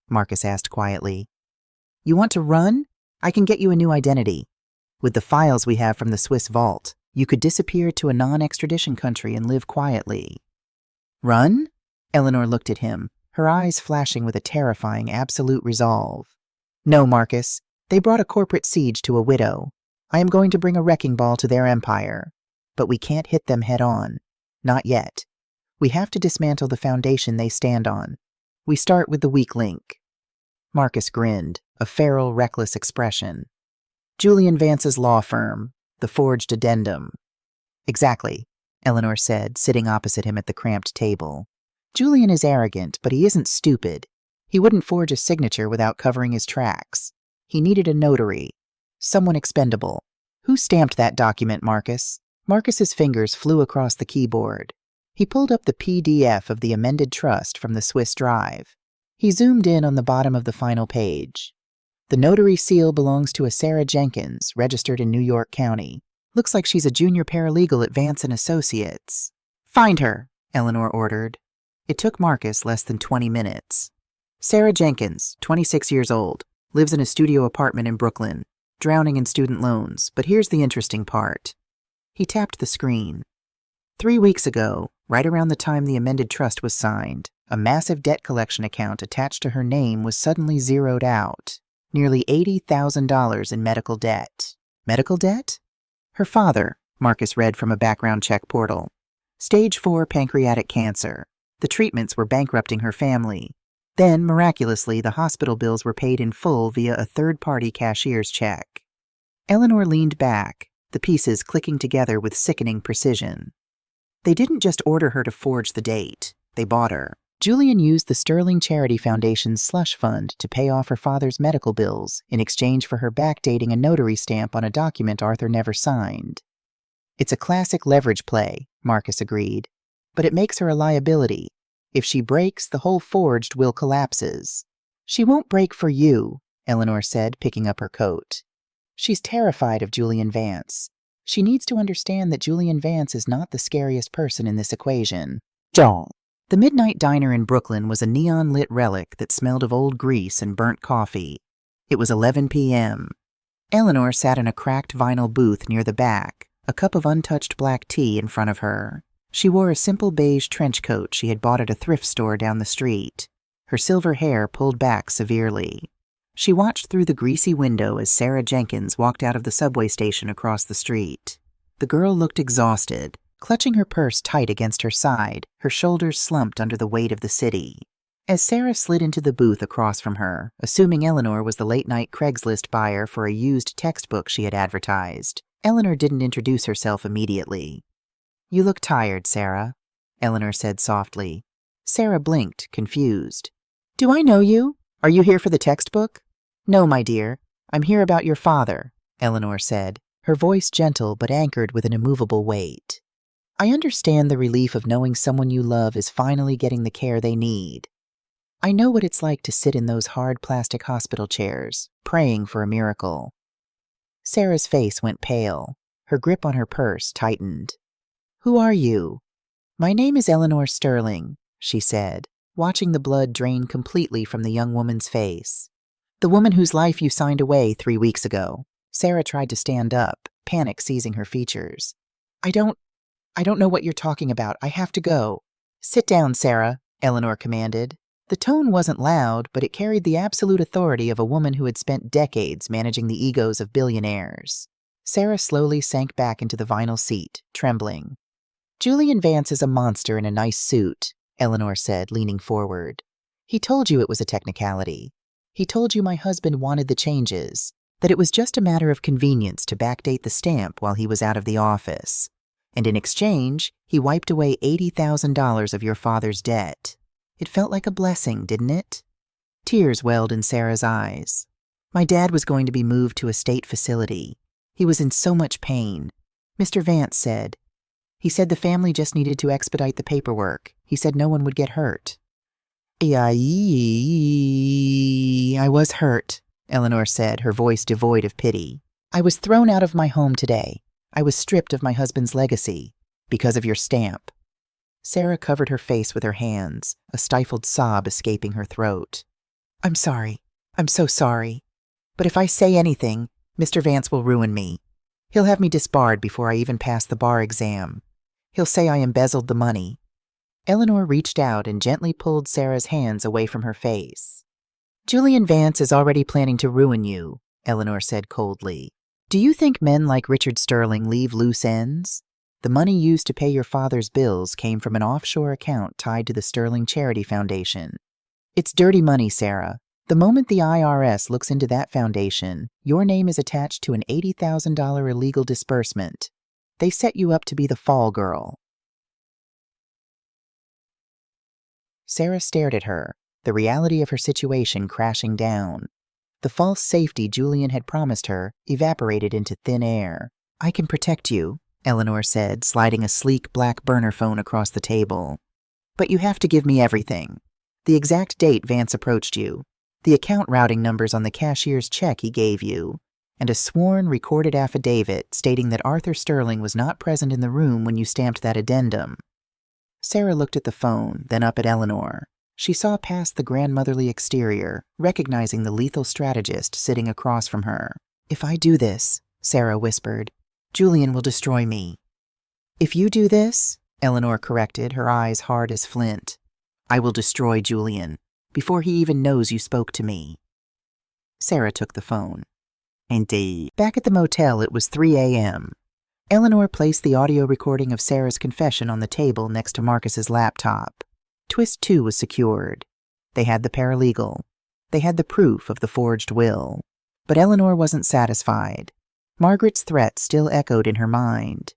Marcus asked quietly. "You want to run? I can get you a new identity. With the files we have from the Swiss vault, you could disappear to a non-extradition country and live quietly." "Run?" Eleanor looked at him, her eyes flashing with a terrifying absolute resolve. "No, Marcus. They brought a corporate siege to a widow. I am going to bring a wrecking ball to their empire. But we can't hit them head on. Not yet. We have to dismantle the foundation they stand on. We start with the weak link." Marcus grinned, a feral, reckless expression. "Julian Vance's law firm, the forged addendum." "Exactly," Eleanor said, sitting opposite him at the cramped table. "Julian is arrogant, but he isn't stupid. He wouldn't forge a signature without covering his tracks. He needed a notary. Someone expendable. Who stamped that document, Marcus?" Marcus's fingers flew across the keyboard. He pulled up the PDF of the amended trust from the Swiss drive. He zoomed in on the bottom of the final page. "The notary seal belongs to a Sarah Jenkins, registered in New York County. Looks like she's a junior paralegal at Vance & Associates." "Find her," Eleanor ordered. It took Marcus less than 20 minutes. "Sarah Jenkins, 26 years old, lives in a studio apartment in Brooklyn, drowning in student loans, but here's the interesting part." He tapped the screen. 3 weeks ago, right around the time the amended trust was signed, a massive debt collection account attached to her name was suddenly zeroed out. Nearly $80,000 in medical debt. Medical debt? Her father, Marcus read from a background check portal. Stage 4 pancreatic cancer. The treatments were bankrupting her family. Then, miraculously, the hospital bills were paid in full via a third-party cashier's check. Eleanor leaned back, the pieces clicking together with sickening precision. They didn't just order her to forge the date. They bought her. Julian used the Sterling Charity Foundation's slush fund to pay off her father's medical bills in exchange for her backdating a notary stamp on a document Arthur never signed. "It's a classic leverage play," Marcus agreed. "But it makes her a liability. If she breaks, the whole forged will collapses." "She won't break for you," Eleanor said, picking up her coat. "She's terrified of Julian Vance. She needs to understand that Julian Vance is not the scariest person in this equation." "John," The Midnight Diner in Brooklyn was a neon-lit relic that smelled of old grease and burnt coffee. It was 11 p.m. Eleanor sat in a cracked vinyl booth near the back, a cup of untouched black tea in front of her. She wore a simple beige trench coat she had bought at a thrift store down the street, her silver hair pulled back severely. She watched through the greasy window as Sarah Jenkins walked out of the subway station across the street. The girl looked exhausted, clutching her purse tight against her side, her shoulders slumped under the weight of the city. As Sarah slid into the booth across from her, assuming Eleanor was the late-night Craigslist buyer for a used textbook she had advertised, Eleanor didn't introduce herself immediately. "You look tired, Sarah," Eleanor said softly. Sarah blinked, confused. "Do I know you? Are you here for the textbook?" "No, my dear. I'm here about your father," Eleanor said, her voice gentle but anchored with an immovable weight. "I understand the relief of knowing someone you love is finally getting the care they need. I know what it's like to sit in those hard plastic hospital chairs, praying for a miracle." Sarah's face went pale. Her grip on her purse tightened. "Who are you?" "My name is Eleanor Sterling," she said, watching the blood drain completely from the young woman's face. "The woman whose life you signed away 3 weeks ago." Sarah tried to stand up, panic seizing her features. I don't know what you're talking about. I have to go." "Sit down, Sarah," Eleanor commanded. The tone wasn't loud, but it carried the absolute authority of a woman who had spent decades managing the egos of billionaires. Sarah slowly sank back into the vinyl seat, trembling. "Julian Vance is a monster in a nice suit," Eleanor said, leaning forward. "He told you it was a technicality. He told you my husband wanted the changes, that it was just a matter of convenience to backdate the stamp while he was out of the office. And in exchange, he wiped away $80,000 of your father's debt. It felt like a blessing, didn't it?" Tears welled in Sarah's eyes. "My dad was going to be moved to a state facility. He was in so much pain. Mr. Vance said. He said the family just needed to expedite the paperwork. He said no one would get hurt." "I was hurt," Eleanor said, her voice devoid of pity. "I was thrown out of my home today. I was stripped of my husband's legacy. Because of your stamp." Sarah covered her face with her hands, a stifled sob escaping her throat. "I'm sorry. I'm so sorry. But if I say anything, Mr. Vance will ruin me. He'll have me disbarred before I even pass the bar exam. He'll say I embezzled the money." Eleanor reached out and gently pulled Sarah's hands away from her face. "Julian Vance is already planning to ruin you," Eleanor said coldly. "Do you think men like Richard Sterling leave loose ends? The money used to pay your father's bills came from an offshore account tied to the Sterling Charity Foundation. It's dirty money, Sarah. The moment the IRS looks into that foundation, your name is attached to an $80,000 illegal disbursement. They set you up to be the fall girl." Sarah stared at her, the reality of her situation crashing down. The false safety Julian had promised her evaporated into thin air. "I can protect you," Eleanor said, sliding a sleek black burner phone across the table. "But you have to give me everything. The exact date Vance approached you, the account routing numbers on the cashier's check he gave you, and a sworn, recorded affidavit stating that Arthur Sterling was not present in the room when you stamped that addendum." Sarah looked at the phone, then up at Eleanor. She saw past the grandmotherly exterior, recognizing the lethal strategist sitting across from her. "If I do this," Sarah whispered, "Julian will destroy me." "If you do this," Eleanor corrected, her eyes hard as flint, "I will destroy Julian, before he even knows you spoke to me." Sarah took the phone. Indeed. Back at the motel, it was 3 a.m. Eleanor placed the audio recording of Sarah's confession on the table next to Marcus's laptop. Twist 2 was secured. They had the paralegal. They had the proof of the forged will. But Eleanor wasn't satisfied. Margaret's threat still echoed in her mind.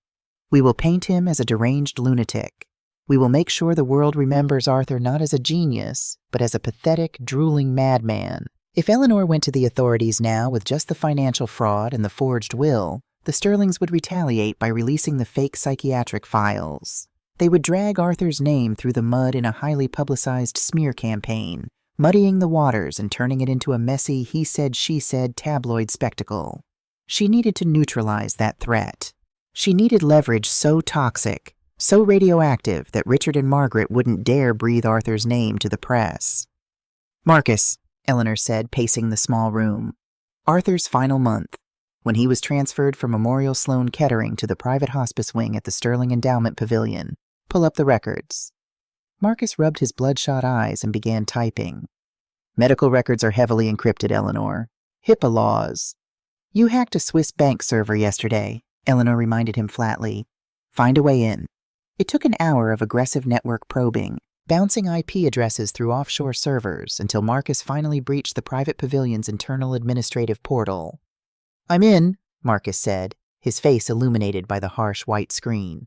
"We will paint him as a deranged lunatic. We will make sure the world remembers Arthur not as a genius, but as a pathetic, drooling madman." If Eleanor went to the authorities now with just the financial fraud and the forged will, the Sterlings would retaliate by releasing the fake psychiatric files. They would drag Arthur's name through the mud in a highly publicized smear campaign, muddying the waters and turning it into a messy he-said-she-said tabloid spectacle. She needed to neutralize that threat. She needed leverage so toxic, So radioactive that Richard and Margaret wouldn't dare breathe Arthur's name to the press. "Marcus," Eleanor said, pacing the small room. "Arthur's final month, when he was transferred from Memorial Sloan Kettering to the private hospice wing at the Sterling Endowment Pavilion. Pull up the records." Marcus rubbed his bloodshot eyes and began typing. "Medical records are heavily encrypted, Eleanor. HIPAA laws." "You hacked a Swiss bank server yesterday," Eleanor reminded him flatly. "Find a way in." It took an hour of aggressive network probing, bouncing IP addresses through offshore servers until Marcus finally breached the private pavilion's internal administrative portal. "I'm in," Marcus said, his face illuminated by the harsh white screen.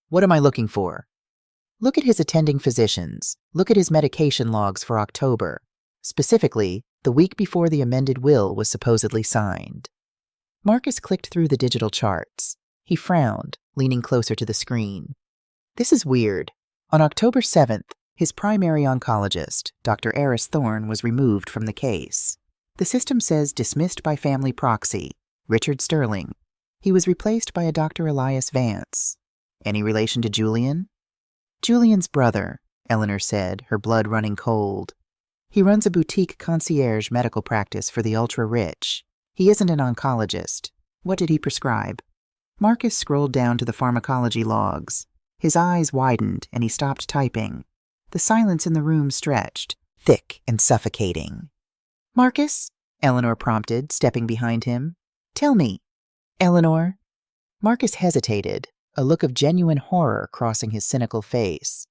"What am I looking for?" "Look at his attending physicians. Look at his medication logs for October. Specifically, the week before the amended will was supposedly signed." Marcus clicked through the digital charts. He frowned, leaning closer to the screen. "This is weird. On October 7th, his primary oncologist, Dr. Eris Thorne, was removed from the case. The system says dismissed by family proxy, Richard Sterling. He was replaced by a Dr. Elias Vance. Any relation to Julian? "Julian's brother," Eleanor said, her blood running cold. "He runs a boutique concierge medical practice for the ultra-rich. He isn't an oncologist. What did he prescribe?" Marcus scrolled down to the pharmacology logs. His eyes widened, and he stopped typing. The silence in the room stretched, thick and suffocating. "Marcus?" Eleanor prompted, stepping behind him. "Tell me." "Eleanor?" Marcus hesitated, a look of genuine horror crossing his cynical face.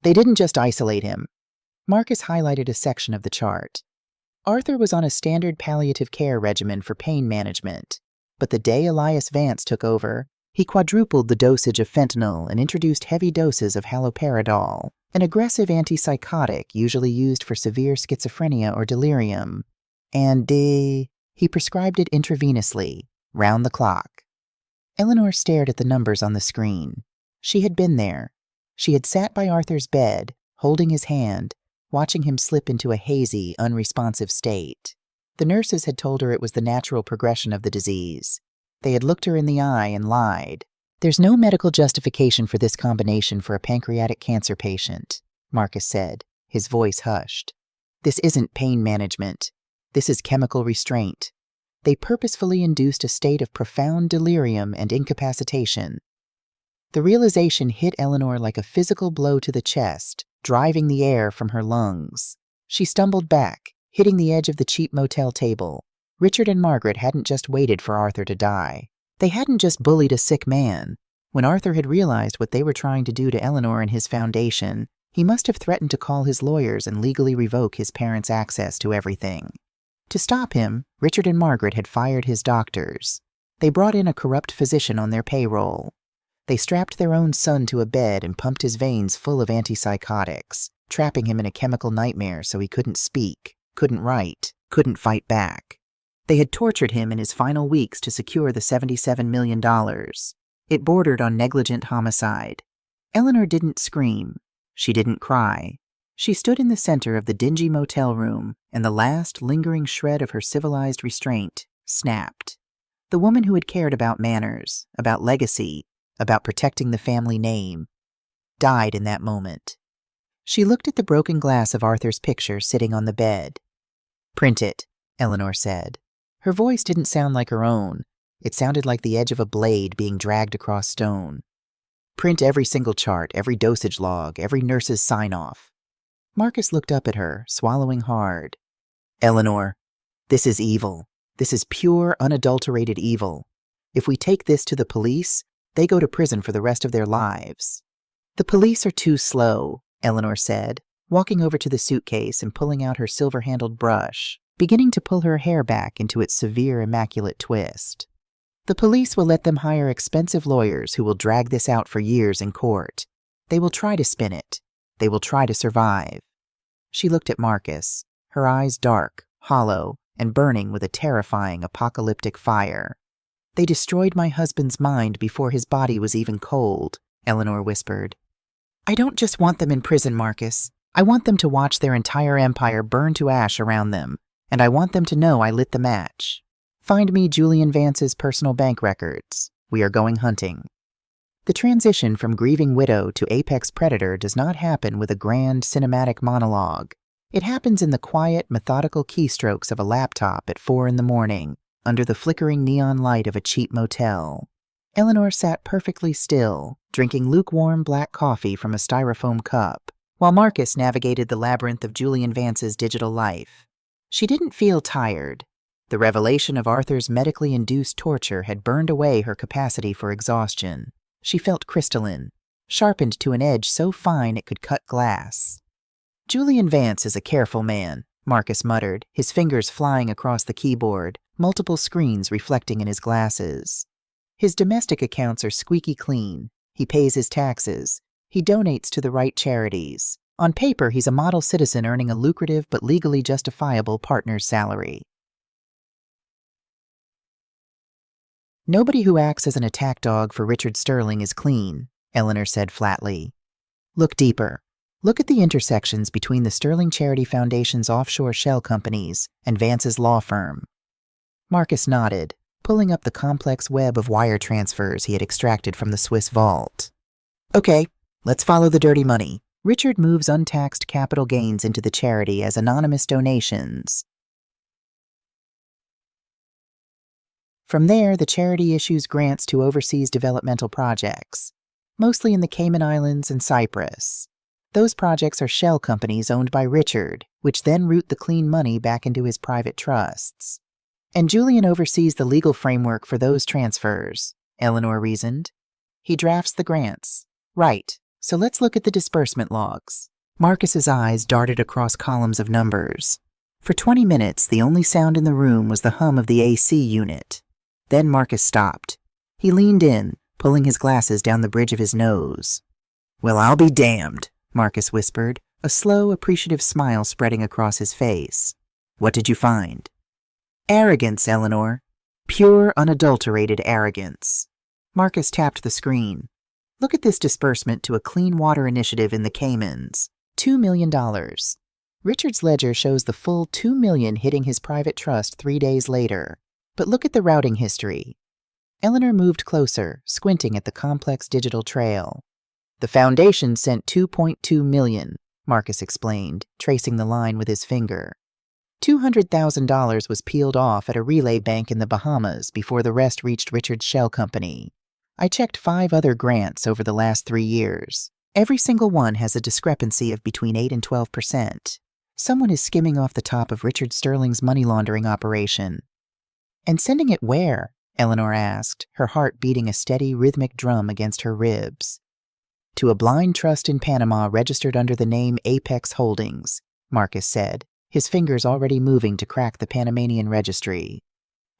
"They didn't just isolate him." Marcus highlighted a section of the chart. "Arthur was on a standard palliative care regimen for pain management, but the day Elias Vance took over, he quadrupled the dosage of fentanyl and introduced heavy doses of haloperidol, an aggressive antipsychotic usually used for severe schizophrenia or delirium. And he prescribed it intravenously, round the clock." Eleanor stared at the numbers on the screen. She had been there. She had sat by Arthur's bed, holding his hand, watching him slip into a hazy, unresponsive state. The nurses had told her it was the natural progression of the disease. They had looked her in the eye and lied. "There's no medical justification for this combination for a pancreatic cancer patient," Marcus said, his voice hushed. "This isn't pain management. This is chemical restraint. They purposefully induced a state of profound delirium and incapacitation." The realization hit Eleanor like a physical blow to the chest, driving the air from her lungs. She stumbled back, hitting the edge of the cheap motel table. Richard and Margaret hadn't just waited for Arthur to die. They hadn't just bullied a sick man. When Arthur had realized what they were trying to do to Eleanor and his foundation, he must have threatened to call his lawyers and legally revoke his parents' access to everything. To stop him, Richard and Margaret had fired his doctors. They brought in a corrupt physician on their payroll. They strapped their own son to a bed and pumped his veins full of antipsychotics, trapping him in a chemical nightmare so he couldn't speak, couldn't write, couldn't fight back. They had tortured him in his final weeks to secure the $77 million. It bordered on negligent homicide. Eleanor didn't scream. She didn't cry. She stood in the center of the dingy motel room, and the last lingering shred of her civilized restraint snapped. The woman who had cared about manners, about legacy, about protecting the family name, died in that moment. She looked at the broken glass of Arthur's picture sitting on the bed. "Print it," Eleanor said. Her voice didn't sound like her own. It sounded like the edge of a blade being dragged across stone. "Print every single chart, every dosage log, every nurse's sign-off." Marcus looked up at her, swallowing hard. "Eleanor, this is evil. This is pure, unadulterated evil. If we take this to the police, they go to prison for the rest of their lives." "The police are too slow," Eleanor said, walking over to the suitcase and pulling out her silver-handled brush, beginning to pull her hair back into its severe, immaculate twist. "The police will let them hire expensive lawyers who will drag this out for years in court. They will try to spin it. They will try to survive." She looked at Marcus, her eyes dark, hollow, and burning with a terrifying apocalyptic fire. "They destroyed my husband's mind before his body was even cold," Eleanor whispered. "I don't just want them in prison, Marcus. I want them to watch their entire empire burn to ash around them, and I want them to know I lit the match. Find me Julian Vance's personal bank records. We are going hunting." The transition from grieving widow to apex predator does not happen with a grand cinematic monologue. It happens in the quiet, methodical keystrokes of a laptop at 4 in the morning, under the flickering neon light of a cheap motel. Eleanor sat perfectly still, drinking lukewarm black coffee from a styrofoam cup, while Marcus navigated the labyrinth of Julian Vance's digital life. She didn't feel tired. The revelation of Arthur's medically induced torture had burned away her capacity for exhaustion. She felt crystalline, sharpened to an edge so fine it could cut glass. "Julian Vance is a careful man," Marcus muttered, his fingers flying across the keyboard, multiple screens reflecting in his glasses. His domestic accounts are squeaky clean. He pays his taxes. He donates to the right charities. On paper, he's a model citizen earning a lucrative but legally justifiable partner's salary. "Nobody who acts as an attack dog for Richard Sterling is clean," Eleanor said flatly. "Look deeper. Look at the intersections between the Sterling Charity Foundation's offshore shell companies and Vance's law firm." Marcus nodded, pulling up the complex web of wire transfers he had extracted from the Swiss vault. "Okay, let's follow the dirty money. Richard moves untaxed capital gains into the charity as anonymous donations. From there, the charity issues grants to overseas developmental projects, mostly in the Cayman Islands and Cyprus. Those projects are shell companies owned by Richard, which then route the clean money back into his private trusts. And Julian oversees the legal framework for those transfers, Eleanor reasoned. He drafts the grants. Right, so let's look at the disbursement logs. Marcus's eyes darted across columns of numbers. For 20 minutes, the only sound in the room was the hum of the AC unit. Then Marcus stopped. He leaned in, pulling his glasses down the bridge of his nose. "Well, I'll be damned," Marcus whispered, a slow, appreciative smile spreading across his face. "What did you find?" "Arrogance, Eleanor. Pure, unadulterated arrogance." Marcus tapped the screen. "Look at this disbursement to a clean water initiative in the Caymans. $2 million. Richard's ledger shows the full $2 million hitting his private trust 3 days later. But look at the routing history." Eleanor moved closer, squinting at the complex digital trail. "The foundation sent $2.2 million, Marcus explained, tracing the line with his finger. $200,000 was peeled off at a relay bank in the Bahamas before the rest reached Richard's shell company. I checked 5 other grants over the last 3 years. Every single one has a discrepancy of between 8 and 12%. Someone is skimming off the top of Richard Sterling's money laundering operation." "And sending it where?" Eleanor asked, her heart beating a steady, rhythmic drum against her ribs. "To a blind trust in Panama registered under the name Apex Holdings," Marcus said, his fingers already moving to crack the Panamanian registry.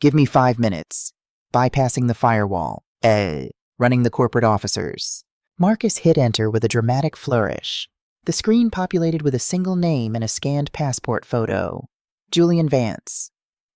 "Give me 5 minutes. Bypassing the firewall. Running the corporate officers." Marcus hit enter with a dramatic flourish. The screen populated with a single name and a scanned passport photo. Julian Vance.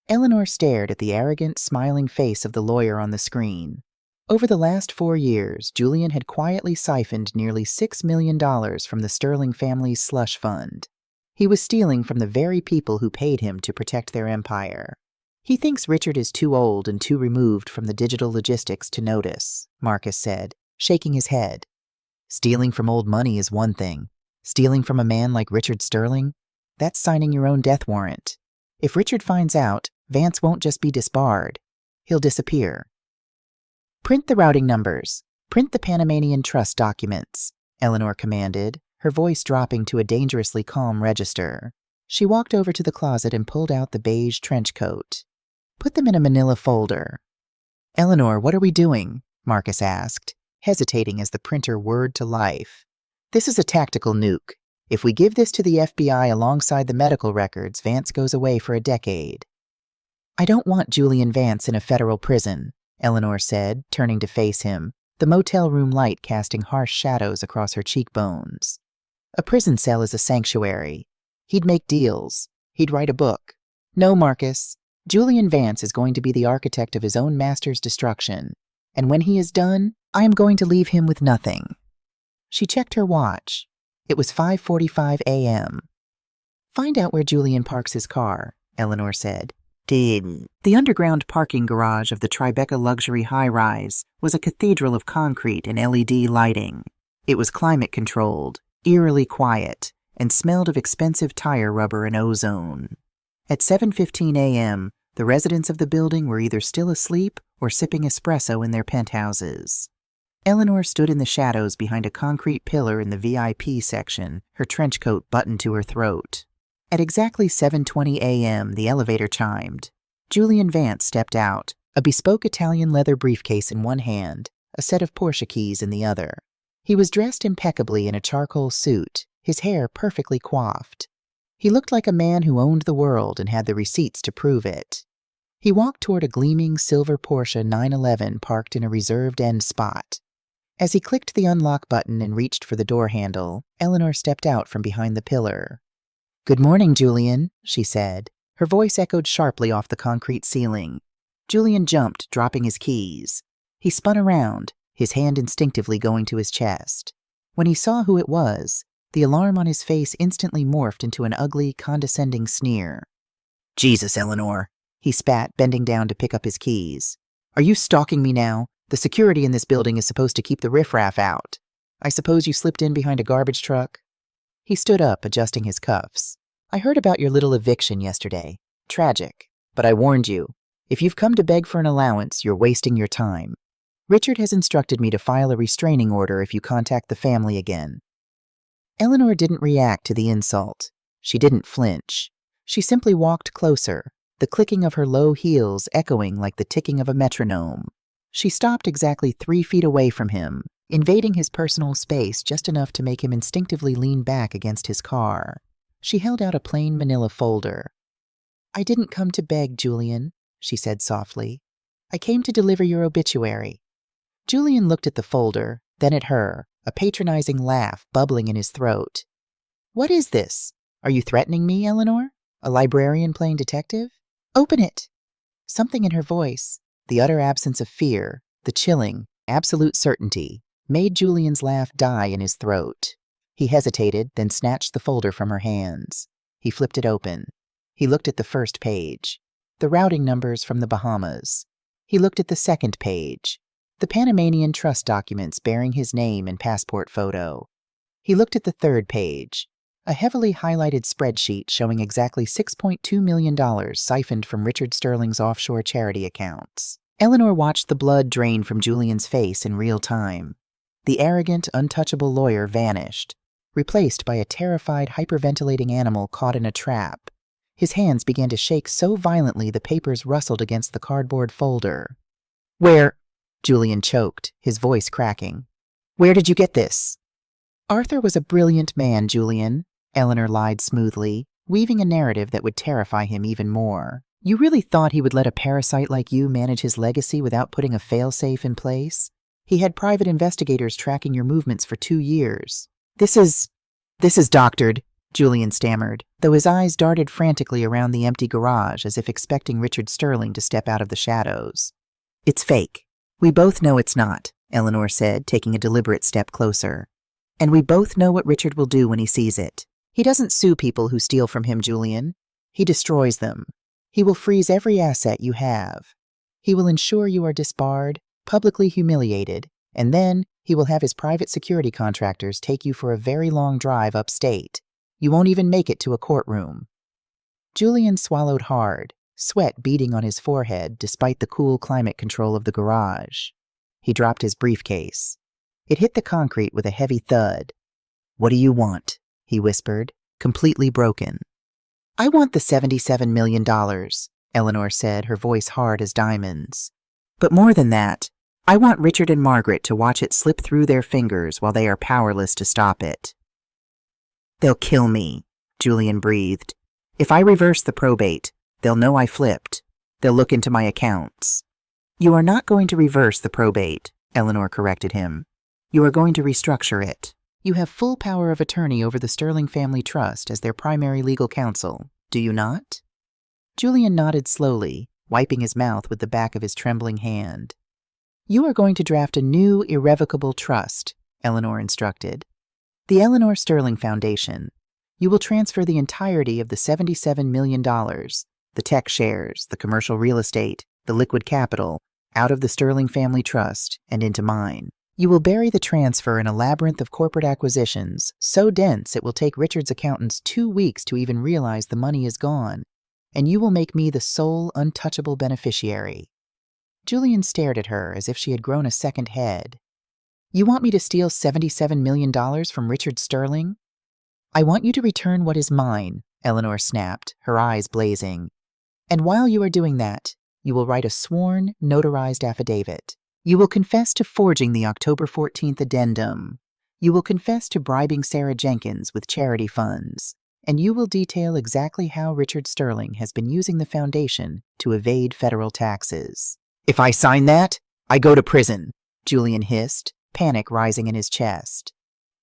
Eleanor stared at the arrogant, smiling face of the lawyer on the screen. Over the last 4 years, Julian had quietly siphoned nearly $6 million from the Sterling family's slush fund. He was stealing from the very people who paid him to protect their empire. "He thinks Richard is too old and too removed from the digital logistics to notice," Marcus said, shaking his head. "Stealing from old money is one thing. Stealing from a man like Richard Sterling? That's signing your own death warrant. If Richard finds out, Vance won't just be disbarred. He'll disappear." "Print the routing numbers. Print the Panamanian trust documents," Eleanor commanded, her voice dropping to a dangerously calm register. She walked over to the closet and pulled out the beige trench coat. "Put them in a manila folder." "Eleanor, what are we doing?" Marcus asked, hesitating as the printer whirred to life. "This is a tactical nuke. If we give this to the FBI alongside the medical records, Vance goes away for a decade." "I don't want Julian Vance in a federal prison," Eleanor said, turning to face him, the motel room light casting harsh shadows across her cheekbones. "A prison cell is a sanctuary. He'd make deals. He'd write a book. No, Marcus. Julian Vance is going to be the architect of his own master's destruction. And when he is done, I am going to leave him with nothing." She checked her watch. It was 5:45 a.m. "Find out where Julian parks his car," Eleanor said. Ding. The underground parking garage of the Tribeca luxury high-rise was a cathedral of concrete and LED lighting. It was climate-controlled, eerily quiet, and smelled of expensive tire rubber and ozone. At 7:15 a.m., the residents of the building were either still asleep or sipping espresso in their penthouses. Eleanor stood in the shadows behind a concrete pillar in the VIP section, her trench coat buttoned to her throat. At exactly 7:20 a.m., the elevator chimed. Julian Vance stepped out, a bespoke Italian leather briefcase in one hand, a set of Porsche keys in the other. He was dressed impeccably in a charcoal suit, his hair perfectly coiffed. He looked like a man who owned the world and had the receipts to prove it. He walked toward a gleaming silver Porsche 911 parked in a reserved end spot. As he clicked the unlock button and reached for the door handle, Eleanor stepped out from behind the pillar. "Good morning, Julian," she said. Her voice echoed sharply off the concrete ceiling. Julian jumped, dropping his keys. He spun around, his hand instinctively going to his chest. When he saw who it was, the alarm on his face instantly morphed into an ugly, condescending sneer. "Jesus, Eleanor," he spat, bending down to pick up his keys. "Are you stalking me now? The security in this building is supposed to keep the riffraff out. I suppose you slipped in behind a garbage truck?" He stood up, adjusting his cuffs. "I heard about your little eviction yesterday. Tragic. But I warned you. If you've come to beg for an allowance, you're wasting your time. Richard has instructed me to file a restraining order if you contact the family again." Eleanor didn't react to the insult. She didn't flinch. She simply walked closer, the clicking of her low heels echoing like the ticking of a metronome. She stopped exactly 3 feet away from him, invading his personal space just enough to make him instinctively lean back against his car. She held out a plain manila folder. "I didn't come to beg, Julian," she said softly. "I came to deliver your obituary." Julian looked at the folder, then at her, a patronizing laugh bubbling in his throat. "What is this? Are you threatening me, Eleanor? A librarian playing detective? Open it!" Something in her voice, the utter absence of fear, the chilling, absolute certainty, made Julian's laugh die in his throat. He hesitated, then snatched the folder from her hands. He flipped it open. He looked at the first page, the routing numbers from the Bahamas. He looked at the second page, the Panamanian trust documents bearing his name and passport photo. He looked at the third page, a heavily highlighted spreadsheet showing exactly $6.2 million siphoned from Richard Sterling's offshore charity accounts. Eleanor watched the blood drain from Julian's face in real time. The arrogant, untouchable lawyer vanished, replaced by a terrified, hyperventilating animal caught in a trap. His hands began to shake so violently the papers rustled against the cardboard folder. "Where?" Julian choked, his voice cracking. "Where did you get this?" "Arthur was a brilliant man, Julian," Eleanor lied smoothly, weaving a narrative that would terrify him even more. "You really thought he would let a parasite like you manage his legacy without putting a failsafe in place? He had private investigators tracking your movements for 2 years. This is doctored," Julian stammered, though his eyes darted frantically around the empty garage as if expecting Richard Sterling to step out of the shadows. "It's fake. We both know it's not," Eleanor said, taking a deliberate step closer. "And we both know what Richard will do when he sees it. He doesn't sue people who steal from him, Julian. He destroys them. He will freeze every asset you have. He will ensure you are disbarred, publicly humiliated, and then he will have his private security contractors take you for a very long drive upstate. You won't even make it to a courtroom." Julian swallowed hard, sweat beading on his forehead despite the cool climate control of the garage. He dropped his briefcase. It hit the concrete with a heavy thud. "What do you want?" he whispered, completely broken. "I want the $77 million, Eleanor said, her voice hard as diamonds. "But more than that, I want Richard and Margaret to watch it slip through their fingers while they are powerless to stop it." "They'll kill me," Julian breathed. "If I reverse the probate, they'll know I flipped. They'll look into my accounts." "You are not going to reverse the probate," Eleanor corrected him. "You are going to restructure it. You have full power of attorney over the Sterling Family Trust as their primary legal counsel, do you not?" Julian nodded slowly, wiping his mouth with the back of his trembling hand. "You are going to draft a new, irrevocable trust," Eleanor instructed. "The Eleanor Sterling Foundation. You will transfer the entirety of the $77 million, the tech shares, the commercial real estate, the liquid capital, out of the Sterling family trust and into mine. You will bury the transfer in a labyrinth of corporate acquisitions so dense it will take Richard's accountants 2 weeks to even realize the money is gone, and you will make me the sole untouchable beneficiary. Julian stared at her as if she had grown a second head. You want me to steal $77 million from Richard Sterling? I want you to return what is mine, Eleanor snapped, her eyes blazing. And while you are doing that, you will write a sworn, notarized affidavit. You will confess to forging the October 14th addendum. You will confess to bribing Sarah Jenkins with charity funds. And you will detail exactly how Richard Sterling has been using the foundation to evade federal taxes. If I sign that, I go to prison, Julian hissed, panic rising in his chest.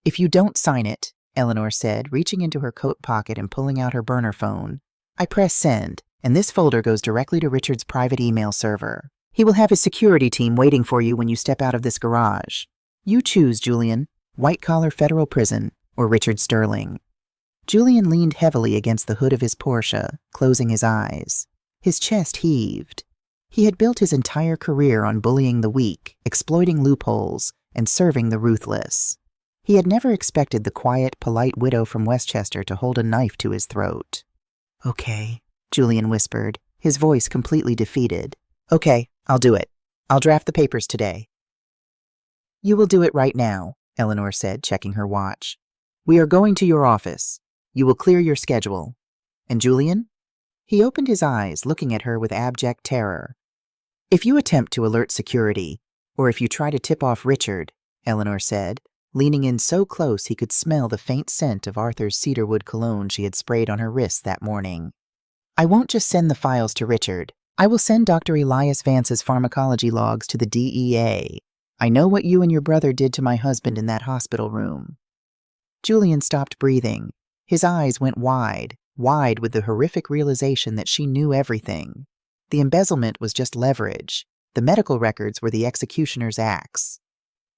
If you don't sign it, Eleanor said, reaching into her coat pocket and pulling out her burner phone, I press send, and this folder goes directly to Richard's private email server. He will have his security team waiting for you when you step out of this garage. You choose, Julian, white-collar federal prison or Richard Sterling. Julian leaned heavily against the hood of his Porsche, closing his eyes. His chest heaved. He had built his entire career on bullying the weak, exploiting loopholes, and serving the ruthless. He had never expected the quiet, polite widow from Westchester to hold a knife to his throat. Okay, Julian whispered, his voice completely defeated. Okay, I'll do it. I'll draft the papers today. You will do it right now, Eleanor said, checking her watch. We are going to your office. You will clear your schedule. And Julian? He opened his eyes, looking at her with abject terror. If you attempt to alert security, or if you try to tip off Richard, Eleanor said, leaning in so close he could smell the faint scent of Arthur's cedarwood cologne she had sprayed on her wrists that morning. I won't just send the files to Richard. I will send Dr. Elias Vance's pharmacology logs to the DEA. I know what you and your brother did to my husband in that hospital room. Julian stopped breathing. His eyes went wide with the horrific realization that she knew everything. The embezzlement was just leverage. The medical records were the executioner's axe.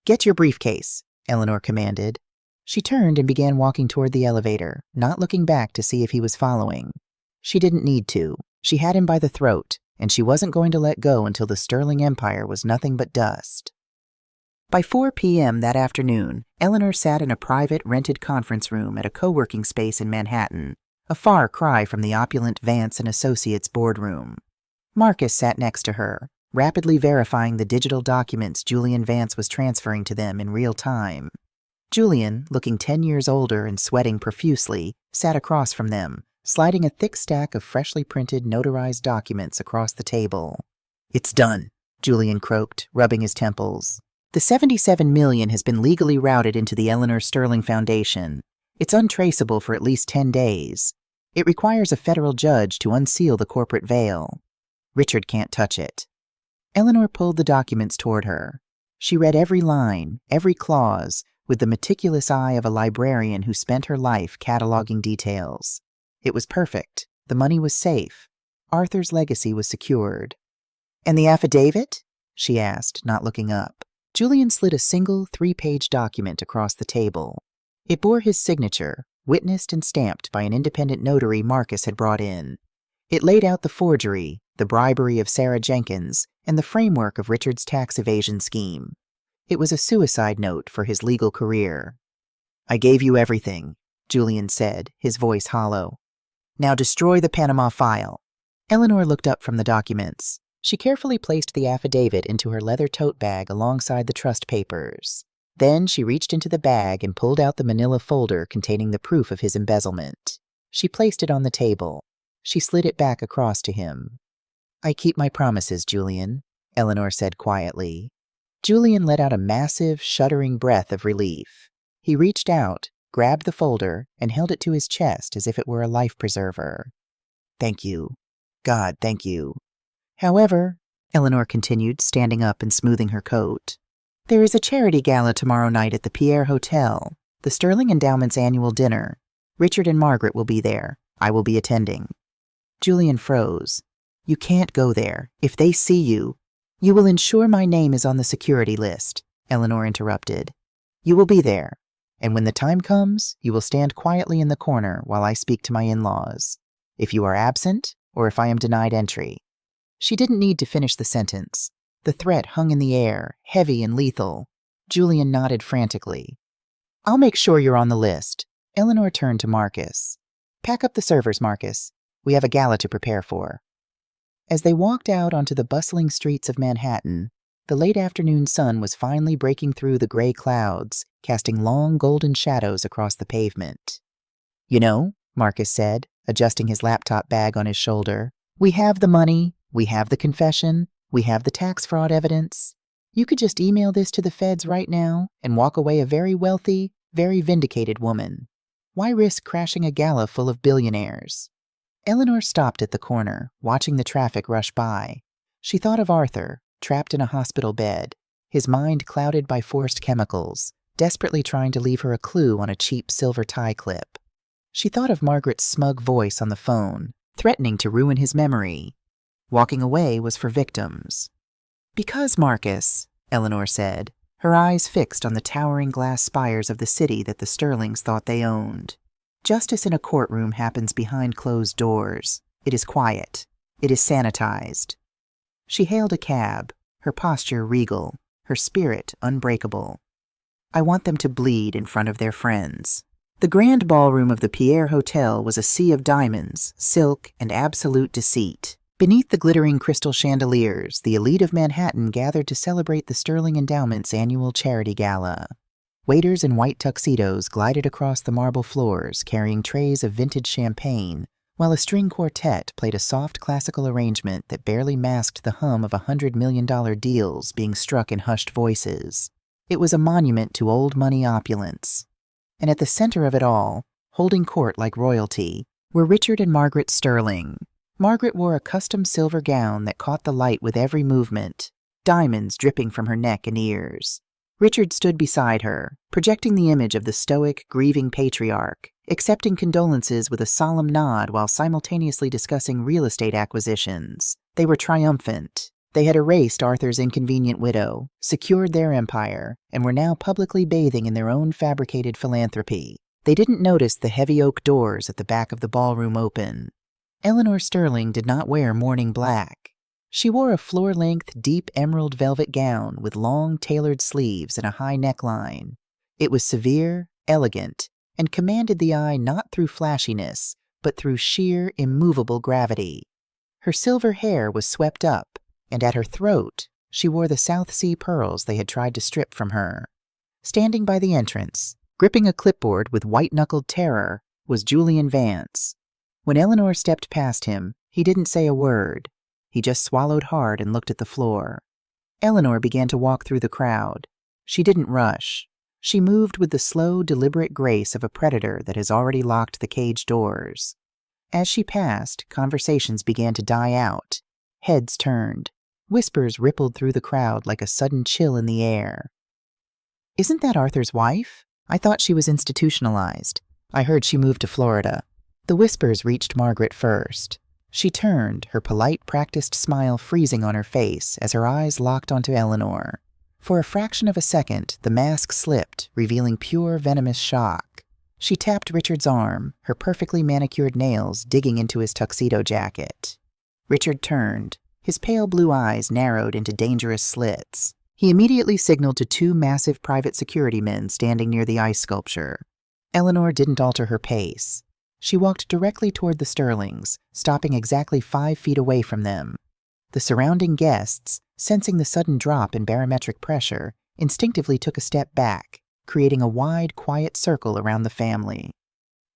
Get your briefcase, Eleanor commanded. She turned and began walking toward the elevator, not looking back to see if he was following. She didn't need to. She had him by the throat, and she wasn't going to let go until the Sterling Empire was nothing but dust. By 4 p.m. that afternoon, Eleanor sat in a private, rented conference room at a co-working space in Manhattan, a far cry from the opulent Vance and Associates boardroom. Marcus sat next to her, rapidly verifying the digital documents Julian Vance was transferring to them in real time. Julian, looking 10 years older and sweating profusely, sat across from them, sliding a thick stack of freshly printed, notarized documents across the table. It's done, Julian croaked, rubbing his temples. The $77 million has been legally routed into the Eleanor Sterling Foundation. It's untraceable for at least 10 days. It requires a federal judge to unseal the corporate veil. Richard can't touch it. Eleanor pulled the documents toward her. She read every line, every clause, with the meticulous eye of a librarian who spent her life cataloging details. It was perfect. The money was safe. Arthur's legacy was secured. And the affidavit? She asked, not looking up. Julian slid a single 3-page document across the table. It bore his signature, witnessed and stamped by an independent notary Marcus had brought in. It laid out the forgery, the bribery of Sarah Jenkins, and the framework of Richard's tax evasion scheme. It was a suicide note for his legal career. I gave you everything, Julian said, his voice hollow. Now destroy the Panama file. Eleanor looked up from the documents. She carefully placed the affidavit into her leather tote bag alongside the trust papers. Then she reached into the bag and pulled out the manila folder containing the proof of his embezzlement. She placed it on the table. She slid it back across to him. I keep my promises, Julian, Eleanor said quietly. Julian let out a massive, shuddering breath of relief. He reached out, grabbed the folder, and held it to his chest as if it were a life preserver. Thank you. God, thank you. However, Eleanor continued, standing up and smoothing her coat, there is a charity gala tomorrow night at the Pierre Hotel, the Sterling Endowment's annual dinner. Richard and Margaret will be there. I will be attending. Julian froze. You can't go there. If they see you, you will ensure my name is on the security list, Eleanor interrupted. You will be there, and when the time comes, you will stand quietly in the corner while I speak to my in-laws. If you are absent, or if I am denied entry." She didn't need to finish the sentence. The threat hung in the air, heavy and lethal. Julian nodded frantically. "I'll make sure you're on the list." Eleanor turned to Marcus. "Pack up the servers, Marcus. We have a gala to prepare for." As they walked out onto the bustling streets of Manhattan, the late afternoon sun was finally breaking through the gray clouds, casting long golden shadows across the pavement. "You know," Marcus said, adjusting his laptop bag on his shoulder, "we have the money, we have the confession, we have the tax fraud evidence. You could just email this to the feds right now and walk away a very wealthy, very vindicated woman. Why risk crashing a gala full of billionaires?" Eleanor stopped at the corner, watching the traffic rush by. She thought of Arthur, trapped in a hospital bed, his mind clouded by forced chemicals, desperately trying to leave her a clue on a cheap silver tie clip. She thought of Margaret's smug voice on the phone, threatening to ruin his memory. Walking away was for victims. "Because, Marcus," Eleanor said, her eyes fixed on the towering glass spires of the city that the Sterlings thought they owned. "Justice in a courtroom happens behind closed doors. It is quiet. It is sanitized." She hailed a cab, her posture regal, her spirit unbreakable. "I want them to bleed in front of their friends." The grand ballroom of the Pierre Hotel was a sea of diamonds, silk, and absolute deceit. Beneath the glittering crystal chandeliers, the elite of Manhattan gathered to celebrate the Sterling Endowment's annual charity gala. Waiters in white tuxedos glided across the marble floors, carrying trays of vintage champagne, while a string quartet played a soft classical arrangement that barely masked the hum of $100 million deals being struck in hushed voices. It was a monument to old money opulence. And at the center of it all, holding court like royalty, were Richard and Margaret Sterling. Margaret wore a custom silver gown that caught the light with every movement, diamonds dripping from her neck and ears. Richard stood beside her, projecting the image of the stoic, grieving patriarch, accepting condolences with a solemn nod while simultaneously discussing real estate acquisitions. They were triumphant. They had erased Arthur's inconvenient widow, secured their empire, and were now publicly bathing in their own fabricated philanthropy. They didn't notice the heavy oak doors at the back of the ballroom open. Eleanor Sterling did not wear mourning black. She wore a floor-length, deep emerald velvet gown with long, tailored sleeves and a high neckline. It was severe, elegant, and commanded the eye not through flashiness, but through sheer, immovable gravity. Her silver hair was swept up, and at her throat she wore the South Sea pearls they had tried to strip from her. Standing by the entrance, gripping a clipboard with white-knuckled terror, was Julian Vance. When Eleanor stepped past him, he didn't say a word. He just swallowed hard and looked at the floor. Eleanor began to walk through the crowd. She didn't rush. She moved with the slow, deliberate grace of a predator that has already locked the cage doors. As she passed, conversations began to die out. Heads turned. Whispers rippled through the crowd like a sudden chill in the air. "Isn't that Arthur's wife? I thought she was institutionalized. I heard she moved to Florida." The whispers reached Margaret first. She turned, her polite, practiced smile freezing on her face as her eyes locked onto Eleanor. For a fraction of a second, the mask slipped, revealing pure, venomous shock. She tapped Richard's arm, her perfectly manicured nails digging into his tuxedo jacket. Richard turned. His pale blue eyes narrowed into dangerous slits. He immediately signaled to two massive private security men standing near the ice sculpture. Eleanor didn't alter her pace. She walked directly toward the Sterlings, stopping exactly 5 feet away from them. The surrounding guests, sensing the sudden drop in barometric pressure, instinctively took a step back, creating a wide, quiet circle around the family.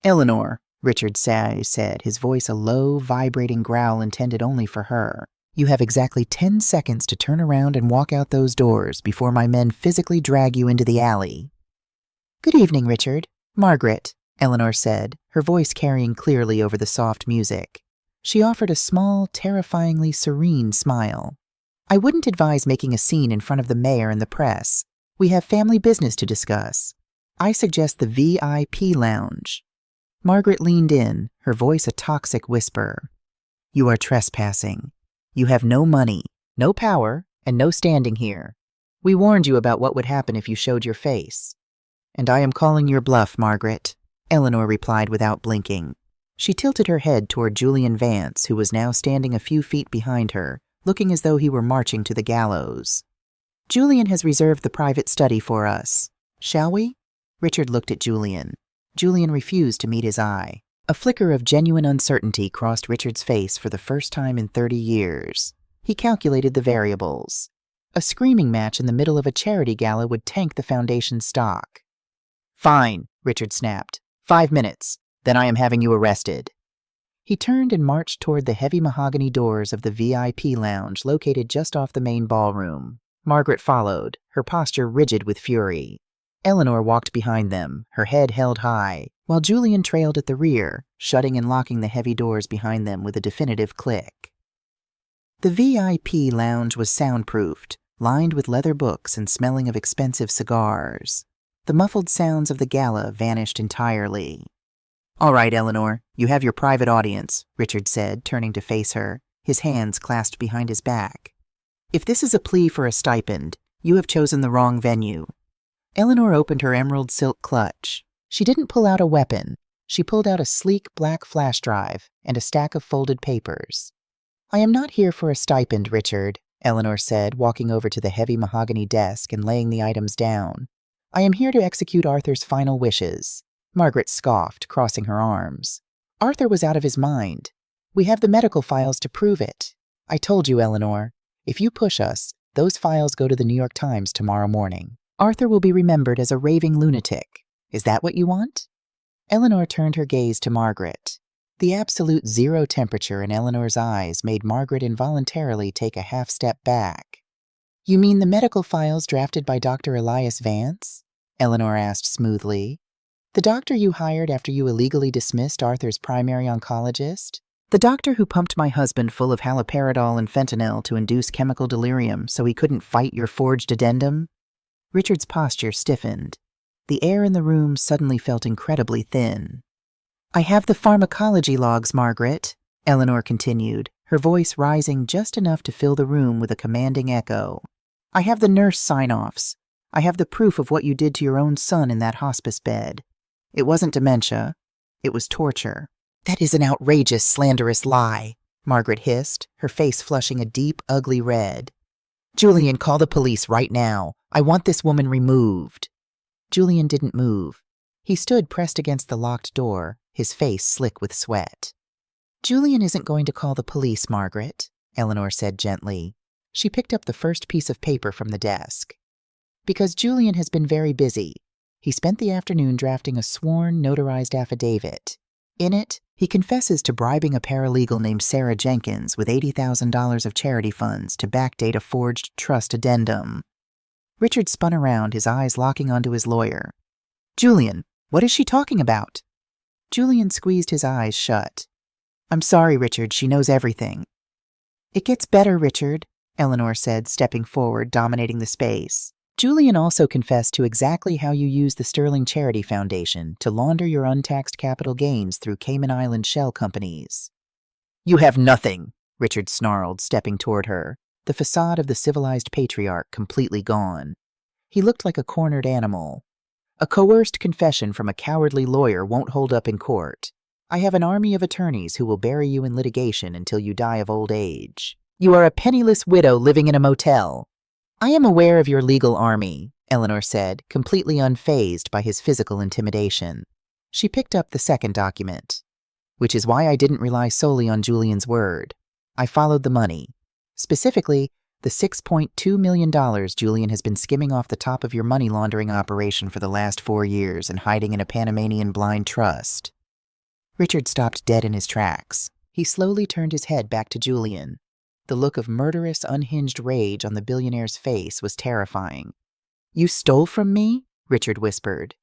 "Eleanor," Richard said, his voice a low, vibrating growl intended only for her, "you have exactly 10 seconds to turn around and walk out those doors before my men physically drag you into the alley." "Good evening, Richard. Margaret," Eleanor said, her voice carrying clearly over the soft music. She offered a small, terrifyingly serene smile. "I wouldn't advise making a scene in front of the mayor and the press. We have family business to discuss. I suggest the VIP lounge." Margaret leaned in, her voice a toxic whisper. "You are trespassing. You have no money, no power, and no standing here. We warned you about what would happen if you showed your face." "And I am calling your bluff, Margaret," Eleanor replied without blinking. She tilted her head toward Julian Vance, who was now standing a few feet behind her, looking as though he were marching to the gallows. "Julian has reserved the private study for us. Shall we?" Richard looked at Julian. Julian refused to meet his eye. A flicker of genuine uncertainty crossed Richard's face for the first time in 30 years. He calculated the variables. A screaming match in the middle of a charity gala would tank the foundation's stock. "Fine," Richard snapped. 5 minutes. Then I am having you arrested." He turned and marched toward the heavy mahogany doors of the VIP lounge located just off the main ballroom. Margaret followed, her posture rigid with fury. Eleanor walked behind them, her head held high, while Julian trailed at the rear, shutting and locking the heavy doors behind them with a definitive click. The VIP lounge was soundproofed, lined with leather books and smelling of expensive cigars. The muffled sounds of the gala vanished entirely. "All right, Eleanor, you have your private audience," Richard said, turning to face her, his hands clasped behind his back. "If this is a plea for a stipend, you have chosen the wrong venue." Eleanor opened her emerald silk clutch. She didn't pull out a weapon. She pulled out a sleek black flash drive and a stack of folded papers. "I am not here for a stipend, Richard," Eleanor said, walking over to the heavy mahogany desk and laying the items down. "I am here to execute Arthur's final wishes." Margaret scoffed, crossing her arms. "Arthur was out of his mind. We have the medical files to prove it. I told you, Eleanor, if you push us, those files go to the New York Times tomorrow morning. Arthur will be remembered as a raving lunatic. Is that what you want?" Eleanor turned her gaze to Margaret. The absolute zero temperature in Eleanor's eyes made Margaret involuntarily take a half-step back. "You mean the medical files drafted by Dr. Elias Vance?" Eleanor asked smoothly. "The doctor you hired after you illegally dismissed Arthur's primary oncologist? The doctor who pumped my husband full of haloperidol and fentanyl to induce chemical delirium so he couldn't fight your forged addendum?" Richard's posture stiffened. The air in the room suddenly felt incredibly thin. "I have the pharmacology logs, Margaret," Eleanor continued, her voice rising just enough to fill the room with a commanding echo. "I have the nurse sign-offs. I have the proof of what you did to your own son in that hospice bed. It wasn't dementia. It was torture." "That is an outrageous, slanderous lie," Margaret hissed, her face flushing a deep, ugly red. "Julian, call the police right now. I want this woman removed." Julian didn't move. He stood pressed against the locked door, his face slick with sweat. "Julian isn't going to call the police, Margaret," Eleanor said gently. She picked up the first piece of paper from the desk. "Because Julian has been very busy. He spent the afternoon drafting a sworn, notarized affidavit. In it, he confesses to bribing a paralegal named Sarah Jenkins with $80,000 of charity funds to backdate a forged trust addendum." Richard spun around, his eyes locking onto his lawyer. "Julian, what is she talking about?" Julian squeezed his eyes shut. "I'm sorry, Richard, she knows everything." "It gets better, Richard," Eleanor said, stepping forward, dominating the space. "Julian also confessed to exactly how you used the Sterling Charity Foundation to launder your untaxed capital gains through Cayman Island shell companies." "You have nothing," Richard snarled, stepping toward her, the facade of the civilized patriarch completely gone. He looked like a cornered animal. "A coerced confession from a cowardly lawyer won't hold up in court. I have an army of attorneys who will bury you in litigation until you die of old age. You are a penniless widow living in a motel." "I am aware of your legal army," Eleanor said, completely unfazed by his physical intimidation. She picked up the second document. "Which is why I didn't rely solely on Julian's word. I followed the money. Specifically, the $6.2 million Julian has been skimming off the top of your money laundering operation for the last 4 years and hiding in a Panamanian blind trust." Richard stopped dead in his tracks. He slowly turned his head back to Julian. The look of murderous, unhinged rage on the billionaire's face was terrifying. "You stole from me?" Richard whispered.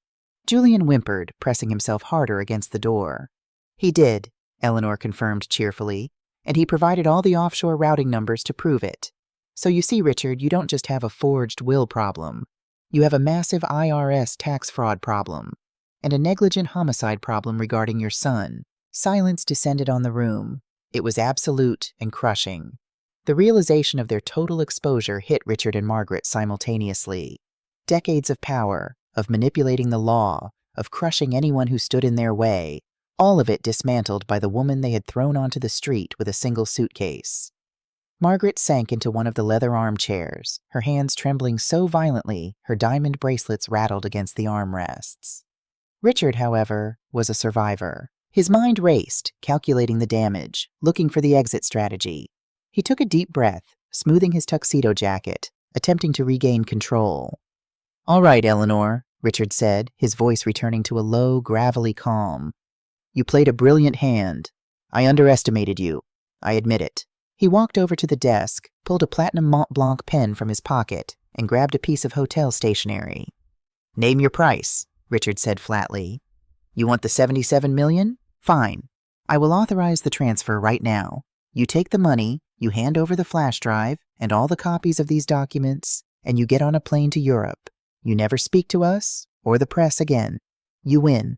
Julian whimpered, pressing himself harder against the door. "He did," Eleanor confirmed cheerfully, "and he provided all the offshore routing numbers to prove it. So you see, Richard, you don't just have a forged will problem. You have a massive IRS tax fraud problem, and a negligent homicide problem regarding your son." Silence descended on the room. It was absolute and crushing. The realization of their total exposure hit Richard and Margaret simultaneously. Decades of power, of manipulating the law, of crushing anyone who stood in their way, all of it dismantled by the woman they had thrown onto the street with a single suitcase. Margaret sank into one of the leather armchairs, her hands trembling so violently her diamond bracelets rattled against the armrests. Richard, however, was a survivor. His mind raced, calculating the damage, looking for the exit strategy. He took a deep breath, smoothing his tuxedo jacket, attempting to regain control. "All right, Eleanor," Richard said, his voice returning to a low, gravelly calm. "You played a brilliant hand. I underestimated you. I admit it." He walked over to the desk, pulled a platinum Mont Blanc pen from his pocket, and grabbed a piece of hotel stationery. "Name your price," Richard said flatly. "You want the $77 million? Fine. I will authorize the transfer right now. You take the money, you hand over the flash drive and all the copies of these documents, and you get on a plane to Europe. You never speak to us or the press again. You win."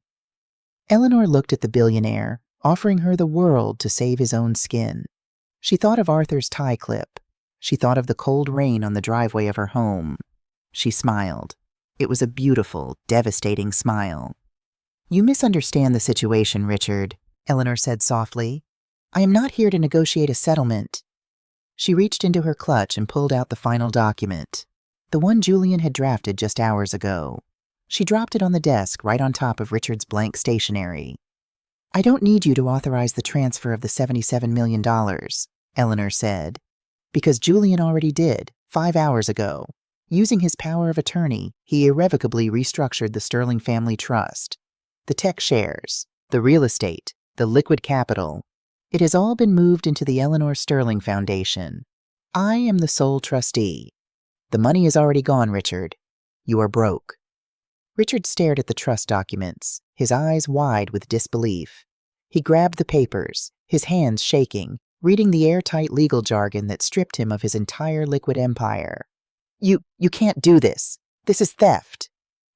Eleanor looked at the billionaire, offering her the world to save his own skin. She thought of Arthur's tie clip. She thought of the cold rain on the driveway of her home. She smiled. It was a beautiful, devastating smile. "You misunderstand the situation, Richard," Eleanor said softly. "I am not here to negotiate a settlement." She reached into her clutch and pulled out the final document, the one Julian had drafted just hours ago. She dropped it on the desk right on top of Richard's blank stationery. "I don't need you to authorize the transfer of the $77 million, Eleanor said, "because Julian already did, 5 hours ago. Using his power of attorney, he irrevocably restructured the Sterling Family Trust. The tech shares, the real estate, the liquid capital. It has all been moved into the Eleanor Sterling Foundation. I am the sole trustee. The money is already gone, Richard. You are broke." Richard stared at the trust documents, his eyes wide with disbelief. He grabbed the papers, his hands shaking, reading the airtight legal jargon that stripped him of his entire liquid empire. You can't do this. This is theft."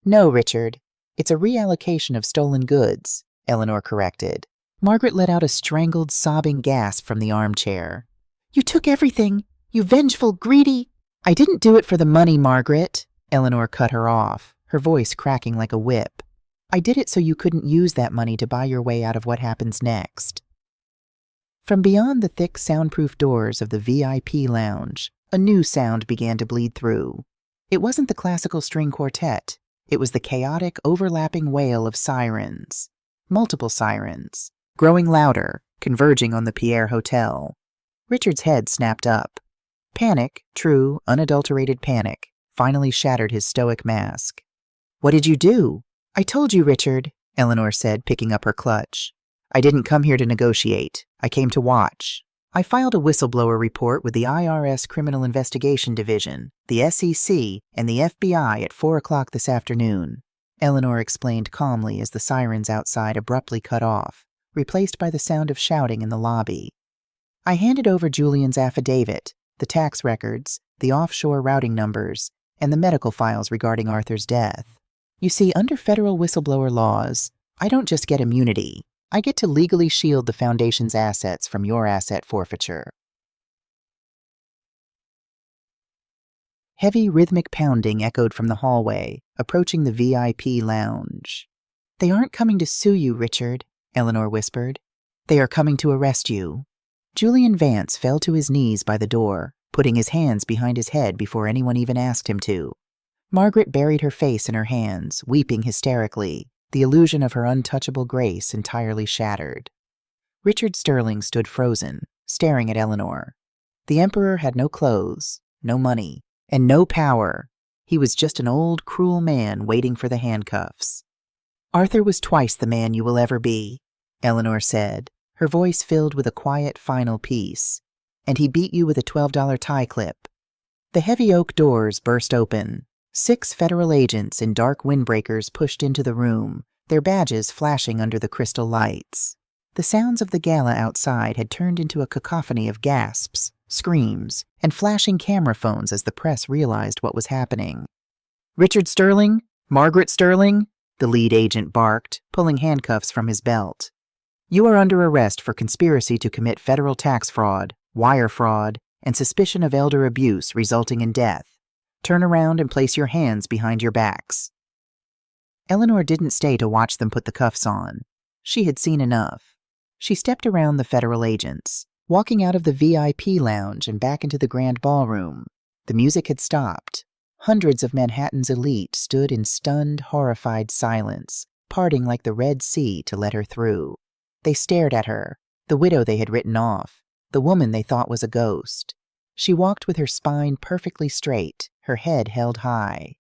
"No, Richard. It's a reallocation of stolen goods," Eleanor corrected. Margaret let out a strangled, sobbing gasp from the armchair. "You took everything. You vengeful, greedy—" "I didn't do it for the money, Margaret," Eleanor cut her off, her voice cracking like a whip. "I did it so you couldn't use that money to buy your way out of what happens next." From beyond the thick, soundproof doors of the VIP lounge, a new sound began to bleed through. It wasn't the classical string quartet. It was the chaotic, overlapping wail of sirens. Multiple sirens, growing louder, converging on the Pierre Hotel. Richard's head snapped up. Panic, true, unadulterated panic, finally shattered his stoic mask. "What did you do?" "I told you, Richard," Eleanor said, picking up her clutch. "I didn't come here to negotiate. I came to watch. I filed a whistleblower report with the IRS Criminal Investigation Division, the SEC, and the FBI at 4 o'clock this afternoon," Eleanor explained calmly as the sirens outside abruptly cut off, replaced by the sound of shouting in the lobby. "I handed over Julian's affidavit, the tax records, the offshore routing numbers, and the medical files regarding Arthur's death. You see, under federal whistleblower laws, I don't just get immunity. I get to legally shield the Foundation's assets from your asset forfeiture." Heavy, rhythmic pounding echoed from the hallway, approaching the VIP lounge. "They aren't coming to sue you, Richard," Eleanor whispered. "They are coming to arrest you." Julian Vance fell to his knees by the door, putting his hands behind his head before anyone even asked him to. Margaret buried her face in her hands, weeping hysterically, the illusion of her untouchable grace entirely shattered. Richard Sterling stood frozen, staring at Eleanor. The Emperor had no clothes, no money, and no power. He was just an old, cruel man waiting for the handcuffs. "Arthur was twice the man you will ever be," Eleanor said, her voice filled with a quiet, final peace. "And he beat you with a $12 tie clip." The heavy oak doors burst open. 6 federal agents in dark windbreakers pushed into the room, their badges flashing under the crystal lights. The sounds of the gala outside had turned into a cacophony of gasps, screams, and flashing camera phones as the press realized what was happening. "Richard Sterling? Margaret Sterling?" the lead agent barked, pulling handcuffs from his belt. "You are under arrest for conspiracy to commit federal tax fraud, wire fraud, and suspicion of elder abuse resulting in death. Turn around and place your hands behind your backs." Eleanor didn't stay to watch them put the cuffs on. She had seen enough. She stepped around the federal agents, walking out of the VIP lounge and back into the grand ballroom. The music had stopped. Hundreds of Manhattan's elite stood in stunned, horrified silence, parting like the Red Sea to let her through. They stared at her, the widow they had written off, the woman they thought was a ghost. She walked with her spine perfectly straight, her head held high.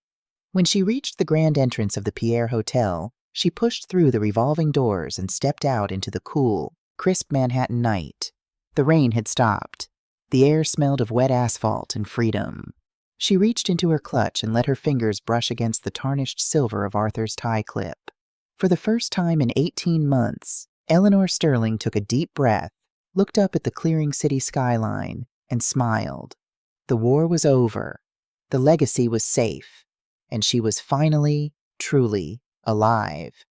When she reached the grand entrance of the Pierre Hotel, she pushed through the revolving doors and stepped out into the cool, crisp Manhattan night. The rain had stopped. The air smelled of wet asphalt and freedom. She reached into her clutch and let her fingers brush against the tarnished silver of Arthur's tie clip. For the first time in 18 months, Eleanor Sterling took a deep breath, looked up at the clearing city skyline, and smiled. The war was over. The legacy was safe. And she was finally, truly alive.